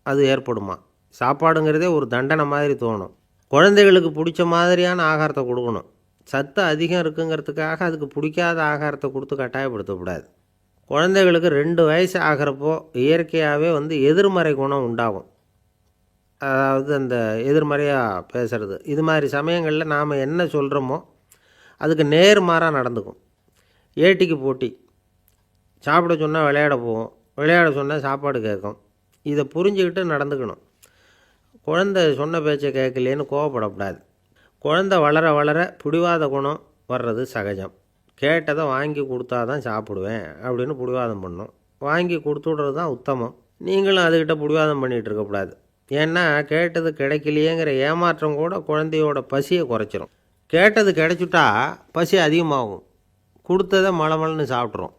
அது ஏற்படுமா. சாப்பாடுங்கிறதே ஒரு தண்டனை மாதிரி தோணும். குழந்தைகளுக்கு பிடிச்ச மாதிரியான ஆகாரத்தை கொடுக்கணும். சத்து அதிகம் இருக்குங்கிறதுக்காக அதுக்கு பிடிக்காத ஆகாரத்தை கொடுத்து கட்டாயப்படுத்தக்கூடாது. குழந்தைகளுக்கு 2 வயசு ஆகிறப்போ இயற்கையாகவே எதிர்மறை குணம் உண்டாகும். அதாவது அந்த எதிர்மறையாக பேசுகிறது. இது மாதிரி சமயங்களில் நாம் என்ன சொல்கிறோமோ அதுக்கு நேர்மாறாக நடந்துக்கும். ஏட்டிக்கு போட்டி. சாப்பிட சொன்னால் விளையாட போவோம், விளையாட சொன்னால் சாப்பாடு கேட்கும். இதை புரிஞ்சுக்கிட்டு நடந்துக்கணும். குழந்தை சொன்ன பேச்சை கேட்கலேன்னு கோவப்படக்கூடாது. குழந்தை வளர வளர பிடிவாத குணம் வர்றது சகஜம். கேட்டதை வாங்கி கொடுத்தா தான் சாப்பிடுவேன் அப்படின்னு பிடிவாதம் பண்ணும். வாங்கி கொடுத்துடுறது தான் உத்தமம். நீங்களும் அதுக்கிட்ட பிடிவாதம் பண்ணிகிட்டு இருக்கக்கூடாது. ஏன்னா கேட்டது கிடைக்கலையேங்கிற ஏமாற்றம் கூட குழந்தையோட பசியை குறைச்சிரும். கேட்டது கிடைச்சிட்டா பசி அதிகமாகும். கொடுத்ததை மலமலன்னு சாப்பிட்றோம்.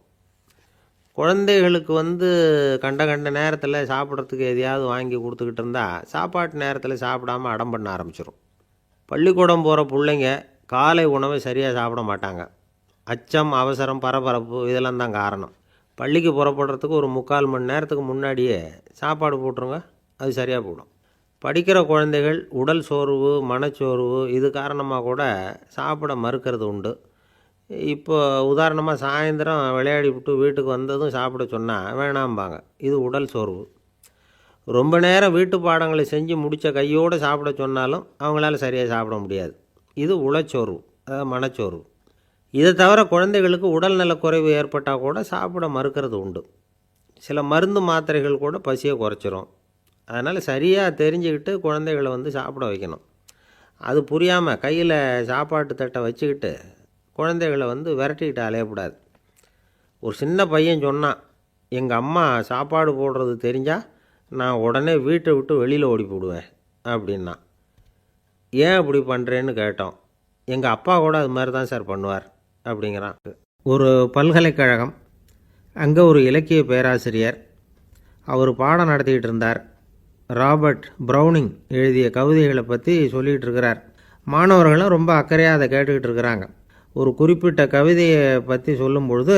குழந்தைகளுக்கு கண்ட நேரத்தில் சாப்பிட்றதுக்கு எதையாவது வாங்கி கொடுத்துக்கிட்டு இருந்தால் சாப்பாட்டு நேரத்தில் சாப்பிடாமல் அடம் பண்ண ஆரம்பிச்சிடும். பள்ளிக்கூடம் போகிற பிள்ளைங்க காலை உணவை சரியாக சாப்பிட மாட்டாங்க. அச்சம், அவசரம், பரபரப்பு இதெல்லாம் தான் காரணம். பள்ளிக்கு புறப்படுறதுக்கு ஒரு 3/4 மணி நேரத்துக்கு முன்னாடியே சாப்பாடு போட்டுருங்க, அது சரியாக போடும். படிக்கிற குழந்தைகள் உடல் சோர்வு, மனச்சோர்வு இது காரணமாக கூட சாப்பிட மறுக்கிறது உண்டு. இப்போ உதாரணமாக சாயந்தரம் விளையாடி விட்டு வீட்டுக்கு வந்ததும் சாப்பிட சொன்னால் வேணாம்பாங்க. இது உடல் சோர்வு. ரொம்ப நேரம் வீட்டு பாடங்களை செஞ்சு முடித்த கையோடு சாப்பிட சொன்னாலும் அவங்களால சரியாக சாப்பிட முடியாது. இது உளச்சோர்வு, அதாவது மனச்சோர்வு. இதை தவிர குழந்தைகளுக்கு உடல் நலக்குறைவு ஏற்பட்டால் கூட சாப்பிட மறுக்கிறது உண்டு. சில மருந்து மாத்திரைகள் கூட பசியை குறைச்சிரும். அதனால் சரியாக தெரிஞ்சுக்கிட்டு குழந்தைகளை சாப்பிட வைக்கணும். அது புரியாமல் கையில் சாப்பாட்டு தட்டை வச்சுக்கிட்டு குழந்தைகளை விரட்டிக்கிட்டு அலையக்கூடாது. ஒரு சின்ன பையன் சொன்னான், எங்கள் அம்மா சாப்பாடு போடுறது தெரிஞ்சால் நான் உடனே வீட்டை விட்டு வெளியில் ஓடி போடுவேன் அப்படின்னா. ஏன் அப்படி பண்ணுறேன்னு கேட்டோம். எங்கள் அப்பா கூட அது மாதிரி தான் சார் பண்ணுவார் அப்படிங்கிறான். ஒரு பல்கலைக்கழகம், அங்கே ஒரு இலக்கிய பேராசிரியர், அவர் பாடம் நடத்திக்கிட்டு இருந்தார். ராபர்ட் ப்ரௌனிங் எழுதிய கவிதைகளை பற்றி சொல்லிகிட்டு இருக்கிறார். மாணவர்களும் ரொம்ப அக்கறையாக அதை கேட்டுக்கிட்டு இருக்கிறாங்க. ஒரு குறிப்பிட்ட கவிதையை பற்றி சொல்லும் பொழுது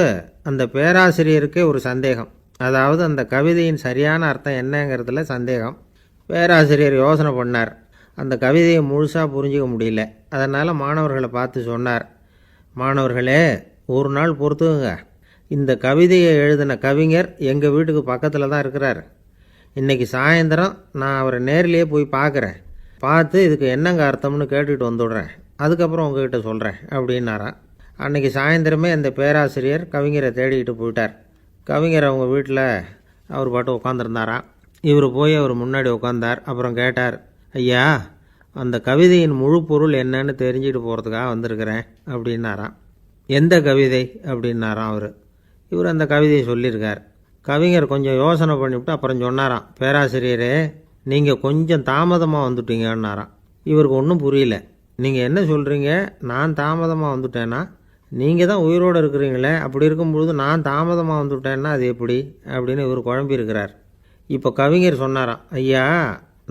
அந்த பேராசிரியருக்கே ஒரு சந்தேகம். அதாவது அந்த கவிதையின் சரியான அர்த்தம் என்னங்கிறதுல சந்தேகம். பேராசிரியர் யோசனை பண்ணார். அந்த கவிதையை முழுசாக புரிஞ்சிக்க முடியல. அதனால் மாணவர்களை பார்த்து சொன்னார், மாணவர்களே, ஒரு நாள் பொறுத்துக்குங்க. இந்த கவிதையை எழுதின கவிஞர் எங்கள் வீட்டுக்கு பக்கத்தில் தான் இருக்கிறார். இன்றைக்கி சாயந்தரம் நான் அவரை நேரிலேயே போய் பார்க்குறேன். பார்த்து இதுக்கு என்னங்க அர்த்தம்னு கேட்டுக்கிட்டு வந்துவிடுறேன். அதுக்கப்புறம் உங்ககிட்ட சொல்கிறேன் அப்படின்னாராம். அன்றைக்கி சாயந்தரமே அந்த பேராசிரியர் கவிஞரை தேடிக்கிட்டு போயிட்டார். கவிஞர் அவங்க வீட்டில் அவர் பாட்டு உட்காந்துருந்தாராம். இவர் போய் அவர் முன்னாடி உட்காந்தார். அப்புறம் கேட்டார், ஐயா, அந்த கவிதையின் முழு பொருள் என்னன்னு தெரிஞ்சுட்டு போகிறதுக்காக வந்திருக்கிறேன் அப்படின்னாராம். எந்த கவிதை அப்படின்னாராம் அவர். இவர் அந்த கவிதையை சொல்லியிருக்கார். கவிஞர் கொஞ்சம் யோசனை பண்ணிவிட்டு அப்புறம் சொன்னாராம், பேராசிரியரே, நீங்கள் கொஞ்சம் தாமதமாக வந்துட்டீங்கன்னாராம். இவருக்கு ஒன்றும் புரியல. நீங்கள் என்ன சொல்கிறீங்க? நான் தாமதமாக வந்துட்டேன்னா? நீங்கள் தான் உயிரோடு இருக்கிறீங்களே, அப்படி இருக்கும்பொழுது நான் தாமதமாக வந்துட்டேன்னா அது எப்படி அப்படின்னு இவர் குழம்பியிருக்கிறார். இப்போ கவிஞர் சொன்னாராம், ஐயா,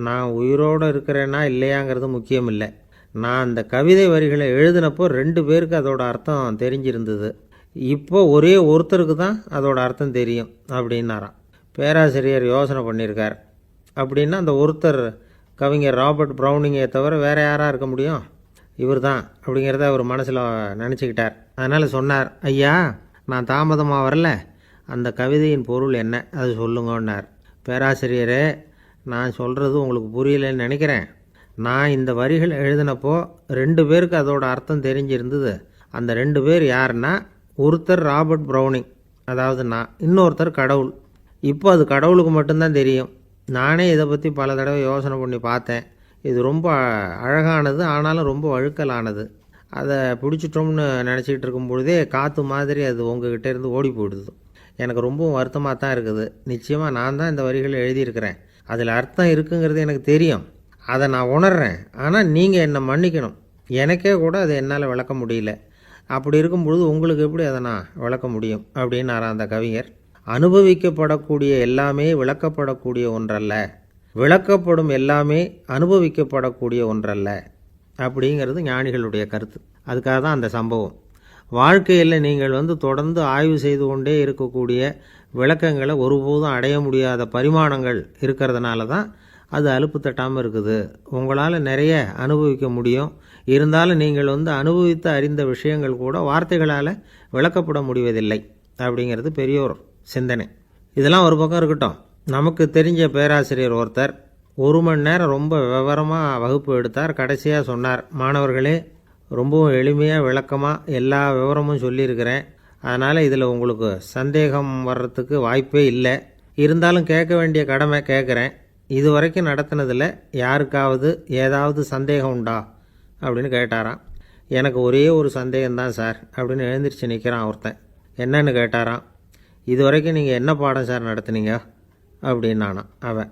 நான் உயிரோடு இருக்கிறேன்னா இல்லையாங்கிறது முக்கியம் இல்லை. நான் அந்த கவிதை வரிகளை எழுதினப்போ 2 பேருக்கு அதோட அர்த்தம் தெரிஞ்சிருந்தது. இப்போ ஒரே ஒருத்தருக்கு தான் அதோட அர்த்தம் தெரியும் அப்படின்னாராம். பேராசிரியர் யோசனை பண்ணியிருக்கார். அப்படின்னா அந்த ஒருத்தர் கவிஞர் ராபர்ட் ப்ரௌனிங்கை தவிர வேறு யாராக இருக்க முடியும்? இவர் தான் அப்படிங்கிறத அவர் மனசில் நினச்சிக்கிட்டார். அதனால் சொன்னார், ஐயா, நான் தாமதமாக வரல, அந்த கவிதையின் பொருள் என்ன அது சொல்லுங்கன்னார். பேராசிரியரே, நான் சொல்கிறது உங்களுக்கு புரியலைன்னு நினைக்கிறேன். நான் இந்த வரிகள் எழுதினப்போ 2 பேருக்கு அதோட அர்த்தம் தெரிஞ்சிருந்தது. அந்த 2 பேர் யாருன்னா, ஒருத்தர் ராபர்ட் ப்ரௌனிங், அதாவது நான், இன்னொருத்தர் கடவுள். இப்போ அது கடவுளுக்கு மட்டும்தான் தெரியும். நானே இதை பற்றி பல தடவை யோசனை பண்ணி பார்த்தேன். இது ரொம்ப அழகானது, ஆனாலும் ரொம்ப வழுக்கலானது. அதை பிடிச்சிட்டோம்னு நினச்சிக்கிட்டு இருக்கும் பொழுதே காற்று மாதிரி அது உங்ககிட்ட இருந்து ஓடி போயிடுது. எனக்கு ரொம்பவும் வருத்தமாக தான் இருக்குது. நிச்சயமாக நான் தான் இந்த வரிகளை எழுதியிருக்கிறேன். அதில் அர்த்தம் இருக்குங்கிறது எனக்கு தெரியும். அதை நான் உணர்கிறேன். ஆனால் நீங்கள் என்னை மன்னிக்கணும். எனக்கே கூட அதை என்னால் விளக்க முடியல. அப்படி இருக்கும் பொழுது உங்களுக்கு எப்படி அதை நான் விளக்க முடியும் அப்படின்னாரா அந்த கவிஞர். அனுபவிக்கப்படக்கூடிய எல்லாமே விளக்கப்படக்கூடிய ஒன்றல்ல, விளக்கப்படும் எல்லாமே அனுபவிக்கப்படக்கூடிய ஒன்றல்ல அப்படிங்கிறது ஞானிகளுடைய கருத்து. அதுக்காக தான் அந்த சம்பவம். வாழ்க்கையில் நீங்கள் தொடர்ந்து ஆய்வு செய்து கொண்டே இருக்கக்கூடிய விளக்கங்களை ஒருபோதும் அடைய முடியாத பரிமாணங்கள் இருக்கிறதுனால தான் அது அலுப்பு தட்டாமல் இருக்குது. உங்களால் நிறைய அனுபவிக்க முடியும். இருந்தாலும் நீங்கள் அனுபவித்து அறிந்த விஷயங்கள் கூட வார்த்தைகளால் விளக்கப்பட முடிவதில்லை அப்படிங்கிறது பெரியோர் சிந்தனை. இதெல்லாம் ஒரு பக்கம் இருக்கட்டும். நமக்கு தெரிஞ்ச பேராசிரியர் ஒருத்தர் 1 மணி நேரம் ரொம்ப விவரமாக வகுப்பு எடுத்தார். கடைசியாக சொன்னார், மாணவர்களே, ரொம்பவும் எளிமையாக விளக்கமாக எல்லா விவரமும் சொல்லியிருக்கிறேன். அதனால் இதில் உங்களுக்கு சந்தேகம் வர்றதுக்கு வாய்ப்பே இல்லை. இருந்தாலும் கேட்க வேண்டிய கடமை கேட்குறேன். இது வரைக்கும் நடத்தினதில் யாருக்காவது ஏதாவது சந்தேகம் உண்டா அப்படின்னு கேட்டாராம். எனக்கு ஒரே ஒரு சந்தேகம்தான் சார் அப்படின்னு எழுந்திரிச்சு நிற்கிறான் ஒருத்தன். என்னன்னு கேட்டாராம். இது வரைக்கும் நீங்கள் என்ன பாடம் சார் நடத்துனீங்க அப்படின்னானா அவன்.